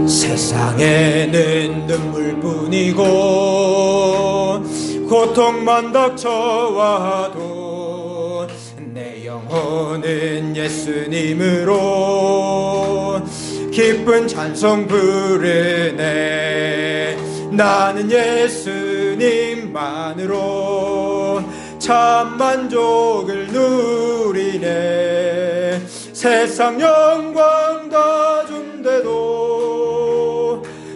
세상에는 눈물뿐이고 고통만 닥쳐와도 내 영혼은 예수님으로 기쁜 찬송 부르네. 나는 예수님만으로 참 만족을 누리네. 세상 영광 다 준대도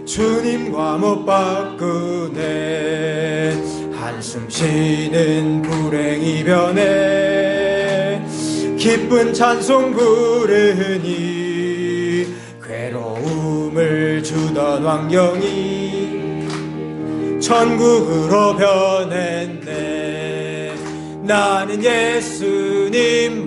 주님과 못 바꾸네. 한숨 쉬는 불행이 변해 기쁜 찬송 부르니 괴로움을 주던 환경이 천국으로 변했네. 나는 예수님만으로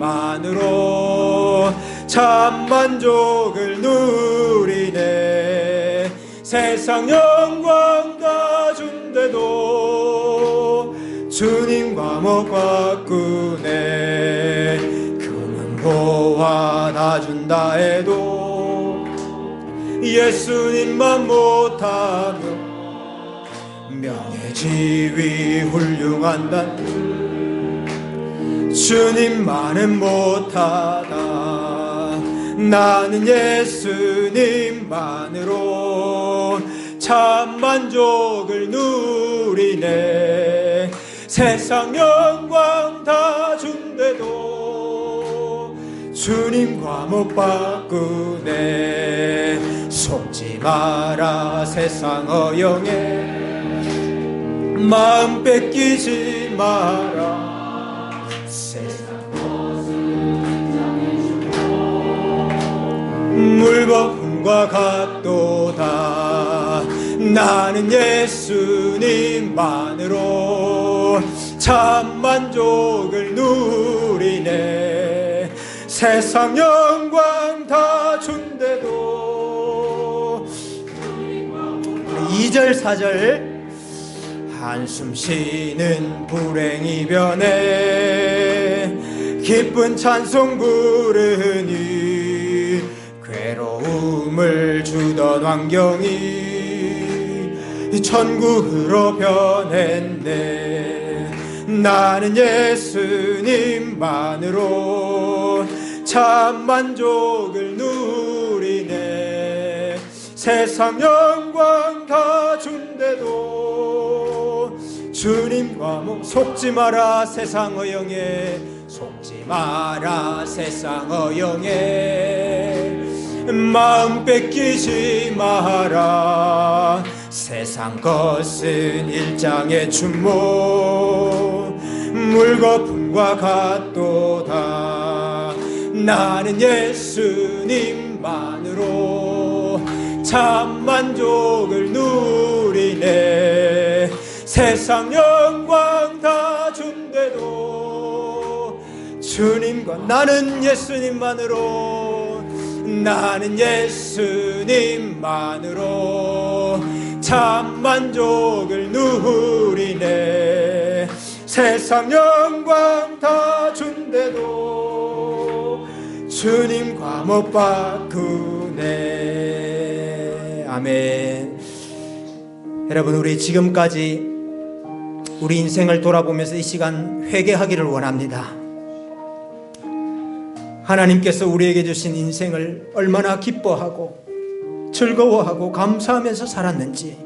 참 만족을 누리네. 세상 영광 다 준대도 주님과 못 바꾸네. 금은 보화 다 준다 해도 예수님만 못하며 명예 지위 훌륭한다 주님만은 못하다. 나는 예수님만으로 참 만족을 누리네. 세상 영광 다 준대도 주님과 못 바꾸네. 속지 마라 세상 어영에 마음 뺏기지 마라. 세상 물거품과 같도다. 나는 예수님만으로 참 만족을 누리네. 세상 영광 다 준대도 2절 4절 한숨 쉬는 불행이 변해 기쁜 찬송 부르니 괴로움을 주던 환경이 천국으로 변했네. 나는 예수님만으로 참 만족을 누리네. 세상 영광 다 준대도 주님과 속지 마라 세상 어영에. 속지 마라 세상 어영에 마음 뺏기지 마라. 세상 것은 일장의 춘모 물거품과 같도다. 나는 예수님만으로 참 만족을 누리네. 세상 영광 다 준대도 주님과 나는 예수님만으로. 나는 예수님만으로 참 만족을 누리네. 세상 영광 다 준대도 주님과 못 바꾸네. 아멘. 여러분, 우리 지금까지 우리 인생을 돌아보면서 이 시간 회개하기를 원합니다. 하나님께서 우리에게 주신 인생을 얼마나 기뻐하고 즐거워하고 감사하면서 살았는지,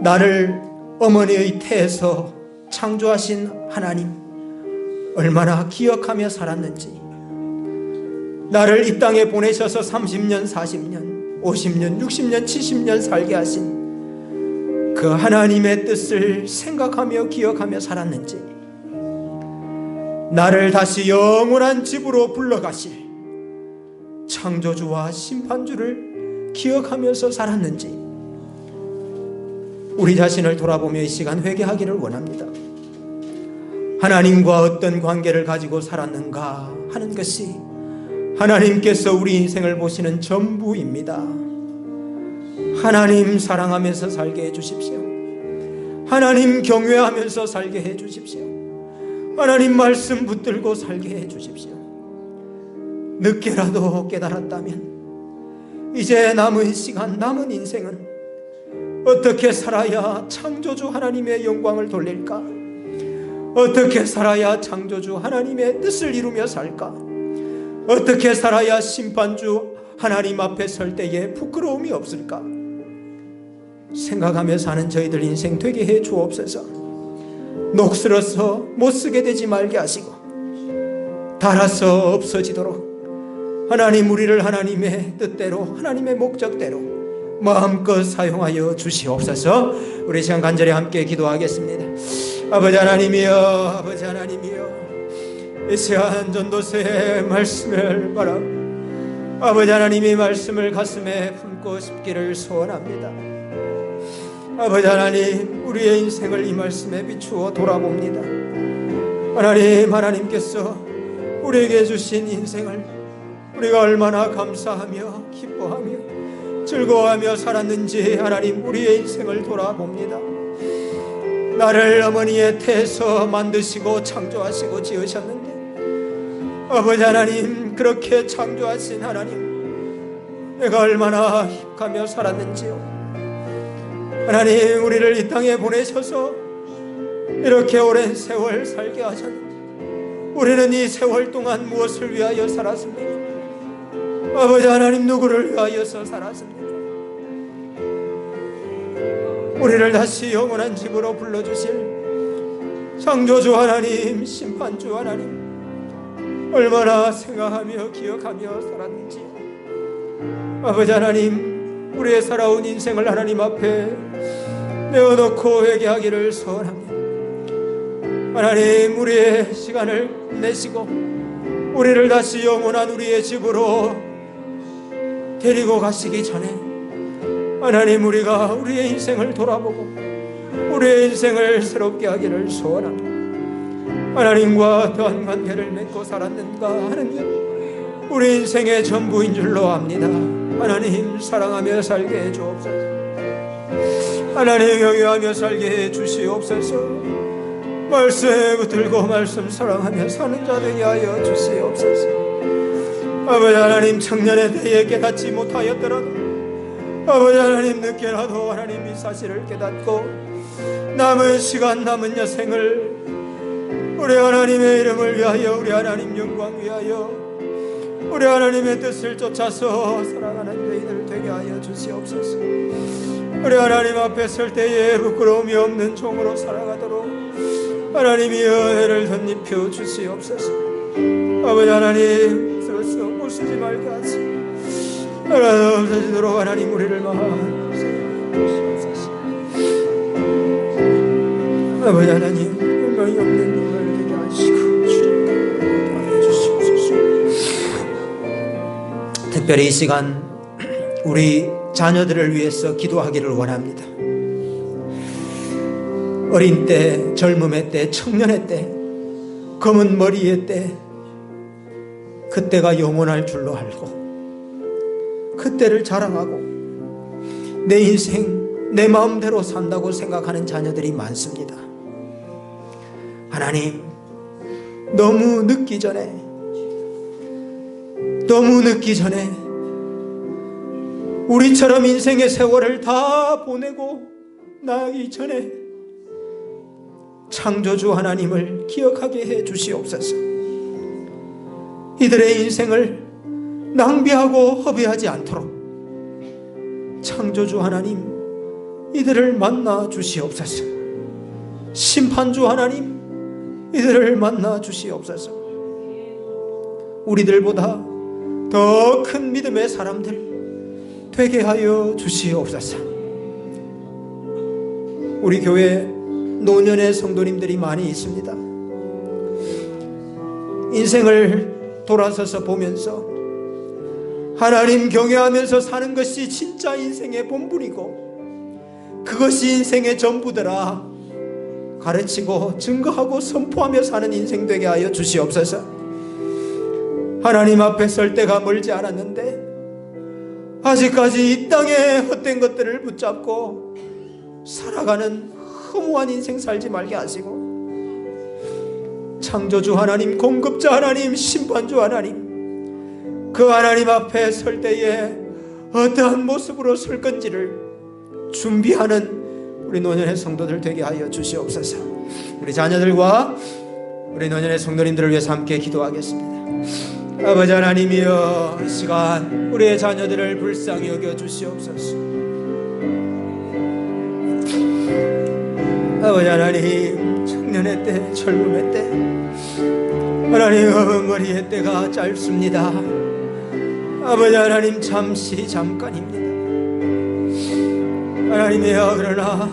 나를 어머니의 태에서 창조하신 하나님 얼마나 기억하며 살았는지, 나를 이 땅에 보내셔서 30년, 40년, 50년, 60년, 70년 살게 하신 그 하나님의 뜻을 생각하며 기억하며 살았는지, 나를 다시 영원한 집으로 불러가실 창조주와 심판주를 기억하면서 살았는지, 우리 자신을 돌아보며 이 시간 회개하기를 원합니다. 하나님과 어떤 관계를 가지고 살았는가 하는 것이 하나님께서 우리 인생을 보시는 전부입니다. 하나님 사랑하면서 살게 해주십시오. 하나님 경외하면서 살게 해주십시오. 하나님 말씀 붙들고 살게 해주십시오. 늦게라도 깨달았다면 이제 남은 시간, 남은 인생은 어떻게 살아야 창조주 하나님의 영광을 돌릴까? 어떻게 살아야 창조주 하나님의 뜻을 이루며 살까? 어떻게 살아야 심판주 하나님 앞에 설 때에 부끄러움이 없을까? 생각하며 사는 저희들 인생 되게 해 주옵소서. 녹슬어서 못쓰게 되지 말게 하시고, 닳아서 없어지도록 하나님 우리를 하나님의 뜻대로, 하나님의 목적대로 마음껏 사용하여 주시옵소서. 우리 시간 간절히 함께 기도하겠습니다. 아버지 하나님이여, 아버지 하나님이여, 이 시간 전도서의 말씀을 바라보고 아버지 하나님의 말씀을 가슴에 품고 싶기를 소원합니다. 아버지 하나님, 우리의 인생을 이 말씀에 비추어 돌아봅니다. 하나님, 하나님께서 우리에게 주신 인생을 우리가 얼마나 감사하며 기뻐하며 즐거워하며 살았는지 하나님, 우리의 인생을 돌아봅니다. 나를 어머니의 태에서 만드시고 창조하시고 지으셨는데, 아버지 하나님, 그렇게 창조하신 하나님, 내가 얼마나 힘가며 살았는지요. 하나님, 우리를 이 땅에 보내셔서 이렇게 오랜 세월 살게 하셨는데, 우리는 이 세월 동안 무엇을 위하여 살았습니까? 아버지 하나님, 누구를 위하여서 살았습니까? 우리를 다시 영원한 집으로 불러주실 창조주 하나님, 심판주 하나님, 얼마나 생각하며 기억하며 살았는지, 아버지 하나님, 우리의 살아온 인생을 하나님 앞에 내어놓고 회개하기를 소원합니다. 하나님, 우리의 시간을 내시고 우리를 다시 영원한 우리의 집으로 데리고 가시기 전에 하나님, 우리가 우리의 인생을 돌아보고 우리의 인생을 새롭게 하기를 소원합니다. 하나님과 어떠한 관계를 맺고 살았는가 하는 것, 우리 인생의 전부인 줄로 압니다. 하나님, 사랑하며 살게 해 주옵소서. 하나님, 경외하며 살게 해 주시옵소서. 말씀에 붙들고 말씀 사랑하며 사는 자 되게 하여 주시옵소서. 아버지 하나님, 청년의 때에 깨닫지 못하였더라도 아버지 하나님, 늦게라도 하나님 이 사실을 깨닫고 남은 시간, 남은 여생을 우리 하나님의 이름을 위하여, 우리 하나님 영광 위하여, 우리 하나님의 뜻을 쫓아서 살아가는 저희들 되게 하여 주시옵소서. 우리 하나님 앞에 설 때에 부끄러움이 없는 종으로 살아가도록 하나님이 은혜를 덧입혀 주시옵소서. 아버지 하나님, 스스로 못 쓰지 말게 하시고 하나님 없어지도록 하나님 우리를 주시옵소서. 아버지 하나님, 분명히 없는 눈을 되게 하시고 주님께 주시옵소서. 특별히 이 시간 우리 자녀들을 위해서 기도하기를 원합니다. 어린 때, 젊음의 때, 청년의 때, 검은 머리의 때, 그때가 영원할 줄로 알고 그때를 자랑하고 내 인생 내 마음대로 산다고 생각하는 자녀들이 많습니다. 하나님, 너무 늦기 전에 우리처럼 인생의 세월을 다 보내고 나가기 전에 창조주 하나님을 기억하게 해 주시옵소서. 이들의 인생을 낭비하고 허비하지 않도록 창조주 하나님, 이들을 만나 주시옵소서. 심판주 하나님, 이들을 만나 주시옵소서. 우리들보다 더 큰 믿음의 사람들 되게 하여 주시옵소서. 우리 교회 노년의 성도님들이 많이 있습니다. 인생을 돌아서서 보면서 하나님 경외하면서 사는 것이 진짜 인생의 본분이고 그것이 인생의 전부더라 가르치고 증거하고 선포하며 사는 인생 되게 하여 주시옵소서. 하나님 앞에 설 때가 멀지 않았는데 아직까지 이 땅에 헛된 것들을 붙잡고 살아가는 허무한 인생 살지 말게 하시고 창조주 하나님, 공급자 하나님, 심판주 하나님, 그 하나님 앞에 설 때에 어떠한 모습으로 설 건지를 준비하는 우리 노년의 성도들 되게 하여 주시옵소서. 우리 자녀들과 우리 노년의 성도님들을 위해서 함께 기도하겠습니다. 아버지 하나님이여, 이 시간 우리의 자녀들을 불쌍히 여겨 주시옵소서. 아버지 하나님, 청년의 때, 젊음의 때, 하나님 머리의 때가 짧습니다. 아버지 하나님, 잠시 잠깐입니다. 하나님이여, 그러나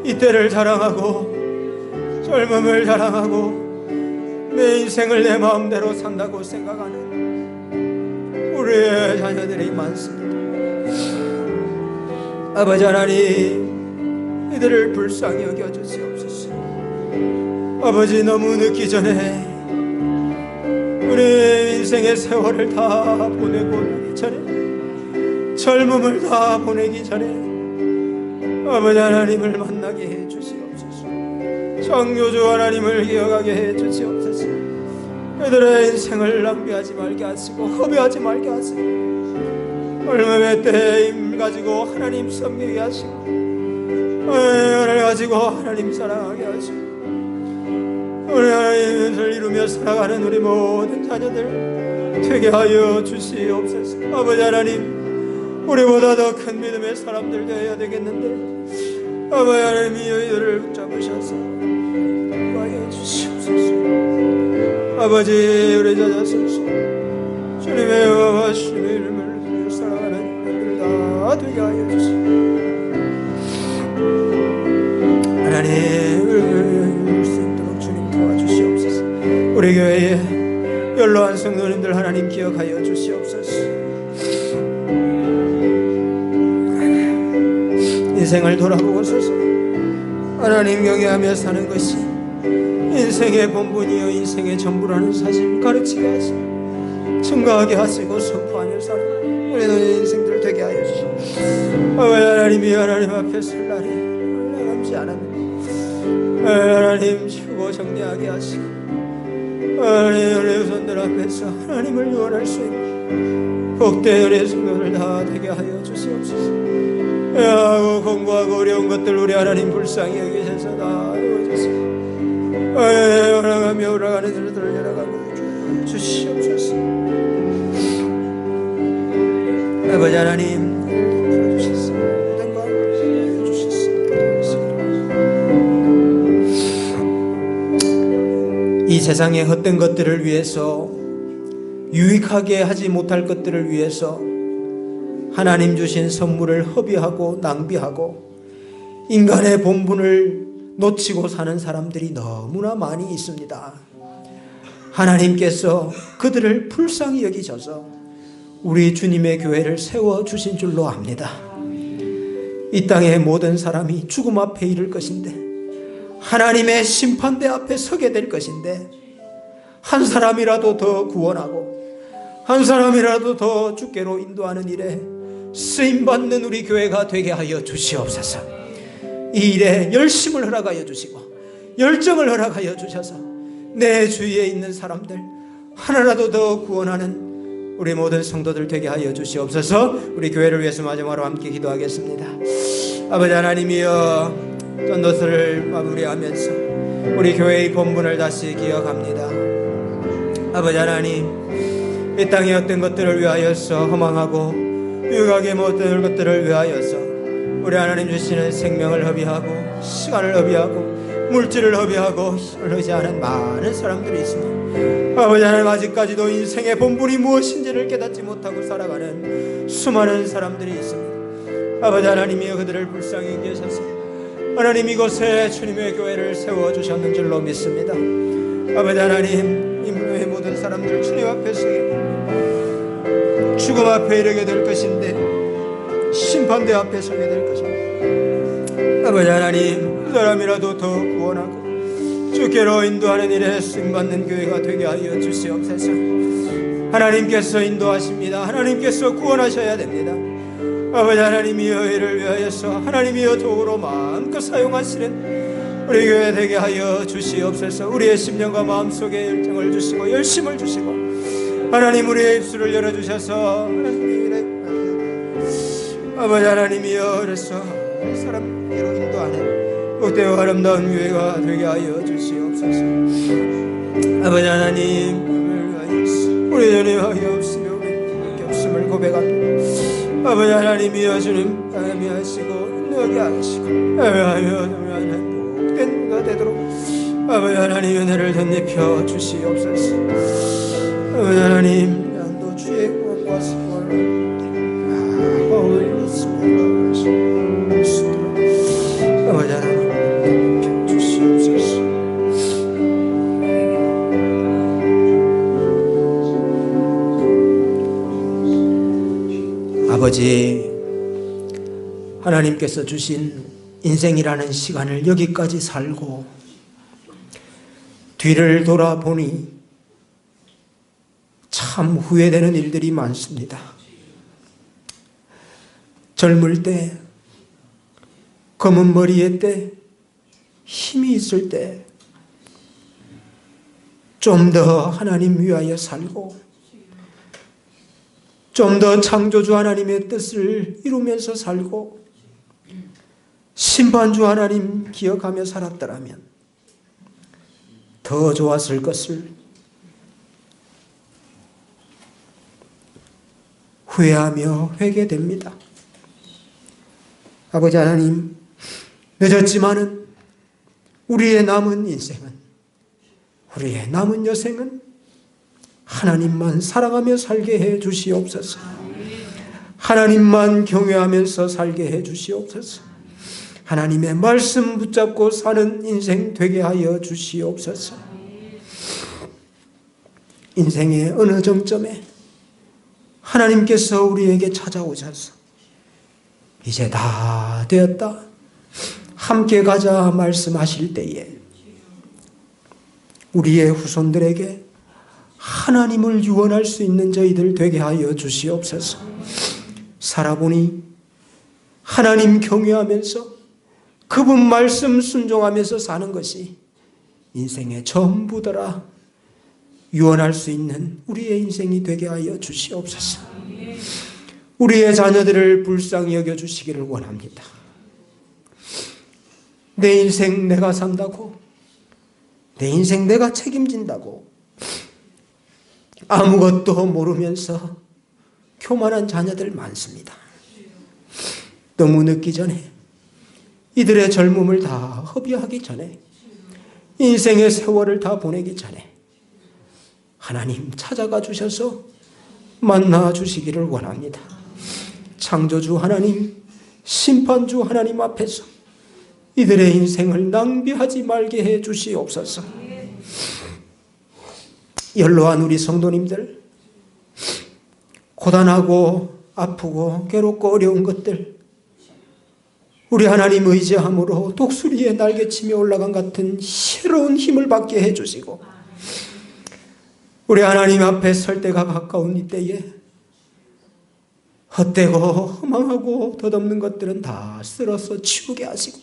이 때를 자랑하고 젊음을 자랑하고 내 인생을 내 마음대로 산다고 생각하는 우리의 자녀들이 많습니다. 아버지 하나님, 이들을 불쌍히 여겨주시옵소서. 아버지, 너무 늦기 전에 우리 인생의 세월을 다 보내고 나기 전에, 젊음을 다 보내기 전에 아버지 하나님을 만나게 해주시옵소서. 창조주 하나님을 기억하게 해주시옵소서. 그들의 인생을 낭비하지 말게 하시고 허비하지 말게 하시고 젊음의 때에 힘 가지고 하나님 섬기게 하시고 은혜를 가지고 하나님 사랑하게 하시고 우리 하나님을 이루며 살아가는 우리 모든 자녀들 되게 하여 주시옵소서. 아버지 하나님, 우리보다 더 큰 믿음의 사람들 되어야 되겠는데 아버지 하나님이 이들을 붙잡으셔서 구하여 주시옵소서. 아버지, 우리 자자소서. 주님의 영광과 주님의 이름을 살아가는 분들 다 되게 하여 주시옵소서. 하나님, 올 수 있도록 주님 도와주시옵소서. 우리 교회에 연로한 성도님들 하나님 기억하여 주시옵소서. 인생을 돌아보고 서서 하나님 경외하며 사는 것이 인생의 본분이요 인생의 전부라는 사실 가르치게 하시고 증거하게 하시고 선포하며 사는 우리 너희 인생들 되게 하여 주시고 아버지 하나님이 하나님 앞에 설 날이 얼마 남지 않았는데 하나님 주고 정리하게 하시고 하나님 우리 손들 앞에서 하나님을 유언할 수 있는 복된 우리 성도들 다 되게 하여 주시옵소서. 하고 공부하고 어려운 것들 우리 하나님 불쌍히 여기셔서 다 이루어주시고 열어가며 올라가는 일들을 열어가고 주시옵소서. 아버지 하나님 풀어주셨습니다. 이 세상의 헛된 것들을 위해서, 유익하게 하지 못할 것들을 위해서 하나님 주신 선물을 허비하고 낭비하고 인간의 본분을 놓치고 사는 사람들이 너무나 많이 있습니다. 하나님께서 그들을 불쌍히 여기셔서 우리 주님의 교회를 세워주신 줄로 압니다. 이 땅의 모든 사람이 죽음 앞에 이를 것인데, 하나님의 심판대 앞에 서게 될 것인데, 한 사람이라도 더 구원하고 한 사람이라도 더 주께로 인도하는 일에 쓰임받는 우리 교회가 되게 하여 주시옵소서. 이 일에 열심을 허락하여 주시고 열정을 허락하여 주셔서 내 주위에 있는 사람들 하나라도 더 구원하는 우리 모든 성도들 되게 하여 주시옵소서. 우리 교회를 위해서 마지막으로 함께 기도하겠습니다. 아버지 하나님이여, 전도서를 마무리하면서 우리 교회의 본분을 다시 기억합니다. 아버지 하나님, 이 땅의 어떤 것들을 위하여서 허망하고 유익하게 못된 것들을 위하여서 우리 하나님 주시는 생명을 허비하고 시간을 허비하고 물질을 허비하고 힘을 허비하는 많은 사람들이 있습니다. 아버지 하나님, 아직까지도 인생의 본분이 무엇인지를 깨닫지 못하고 살아가는 수많은 사람들이 있습니다. 아버지 하나님이여, 그들을 불쌍히 여기셔서 하나님 이곳에 주님의 교회를 세워주셨는 줄로 믿습니다. 아버지 하나님, 인문의 모든 사람들을 주님 앞에 서게, 죽음 앞에 이르게 될 것인데 심판대 앞에 서게 될 것입니다. 아버지 하나님, 그 사람이라도 더 구원하고 주께로 인도하는 일에 쓰임받는 교회가 되게 하여 주시옵소서. 하나님께서 인도하십니다. 하나님께서 구원하셔야 됩니다. 아버지 하나님이여, 이를 위하여서 하나님이여 도구로 마음껏 사용하시는 우리 교회 되게 하여 주시옵소서. 우리의 심령과 마음속에 열정을 주시고 열심을 주시고 하나님, 우리의 입술을 열어주셔서 아버지 하나님이여, 그래서 사람으로 인도하는 복되고 아름다운 교회가 되게 하여 주시옵소서. 아버지 하나님, 우리 주님 하여 없으며 우리밖에 없음을 고백합니다. 아버지 하나님이여, 주님 하시고 능력이 하시고 하며 복된 가 되도록 아버지 하나님 은혜를 덧입혀 주시옵소서. 아버지 하나님, 난도 주의 구원과 사랑을 아버지 하나님 주시옵소서. 아버지 하나님께서 주신 인생이라는 시간을 여기까지 살고 뒤를 돌아보니 참 후회되는 일들이 많습니다. 젊을 때, 검은 머리에 때, 힘이 있을 때 좀 더 하나님 위하여 살고 좀 더 창조주 하나님의 뜻을 이루면서 살고 심판주 하나님 기억하며 살았더라면 더 좋았을 것을 후회하며 회개됩니다. 아버지 하나님, 늦었지만은 우리의 남은 인생은, 우리의 남은 여생은 하나님만 사랑하며 살게 해 주시옵소서. 하나님만 경외하면서 살게 해 주시옵소서. 하나님의 말씀 붙잡고 사는 인생 되게 하여 주시옵소서. 인생의 어느 정점에 하나님께서 우리에게 찾아오셔서 이제 다 되었다, 함께 가자 말씀하실 때에 우리의 후손들에게 하나님을 유언할 수 있는 저희들 되게 하여 주시옵소서. 살아보니 하나님 경외하면서 그분 말씀 순종하면서 사는 것이 인생의 전부더라 유언할 수 있는 우리의 인생이 되게 하여 주시옵소서. 우리의 자녀들을 불쌍히 여겨주시기를 원합니다. 내 인생 내가 산다고, 내 인생 내가 책임진다고 아무것도 모르면서 교만한 자녀들 많습니다. 너무 늦기 전에, 이들의 젊음을 다 허비하기 전에, 인생의 세월을 다 보내기 전에 하나님 찾아가 주셔서 만나 주시기를 원합니다. 창조주 하나님, 심판주 하나님 앞에서 이들의 인생을 낭비하지 말게 해 주시옵소서. 연로한 우리 성도님들, 고단하고 아프고 괴롭고 어려운 것들, 우리 하나님 의지함으로 독수리의 날개치며 올라간 같은 새로운 힘을 받게 해주시고, 우리 하나님 앞에 설 때가 가까운 이때에 헛되고 허망하고 덧없는 것들은 다 쓸어서 치우게 하시고,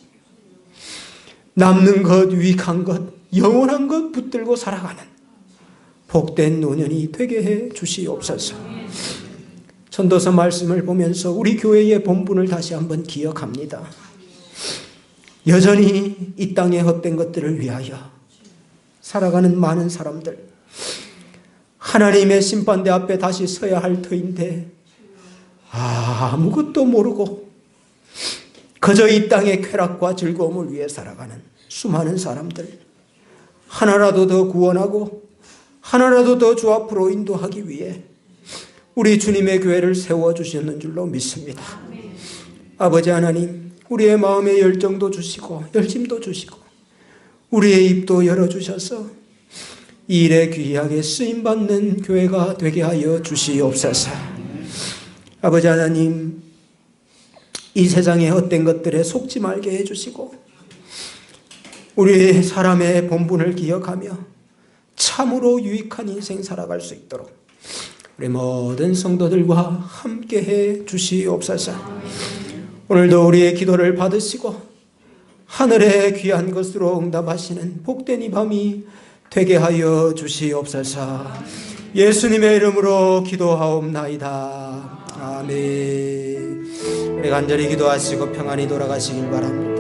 남는 것, 유익한 것, 영원한 것 붙들고 살아가는 복된 노년이 되게 해 주시옵소서. 전도서 말씀을 보면서 우리 교회의 본분을 다시 한번 기억합니다. 여전히 이 땅의 헛된 것들을 위하여 살아가는 많은 사람들, 하나님의 심판대 앞에 다시 서야 할 터인데 아무것도 모르고 그저 이 땅의 쾌락과 즐거움을 위해 살아가는 수많은 사람들, 하나라도 더 구원하고 하나라도 더 주 앞으로 인도하기 위해 우리 주님의 교회를 세워주셨는 줄로 믿습니다. 아버지 하나님, 우리의 마음의 열정도 주시고 열심도 주시고 우리의 입도 열어주셔서 이 일에 귀하게 쓰임받는 교회가 되게 하여 주시옵소서. 아버지 하나님, 이 세상의 헛된 것들에 속지 말게 해주시고 우리 사람의 본분을 기억하며 참으로 유익한 인생 살아갈 수 있도록 우리 모든 성도들과 함께해 주시옵소서. 오늘도 우리의 기도를 받으시고 하늘의 귀한 것으로 응답하시는 복된 이 밤이 되게 하여 주시옵소서. 예수님의 이름으로 기도하옵나이다. 아멘. 우리 간절히 기도하시고 평안히 돌아가시길 바랍니다.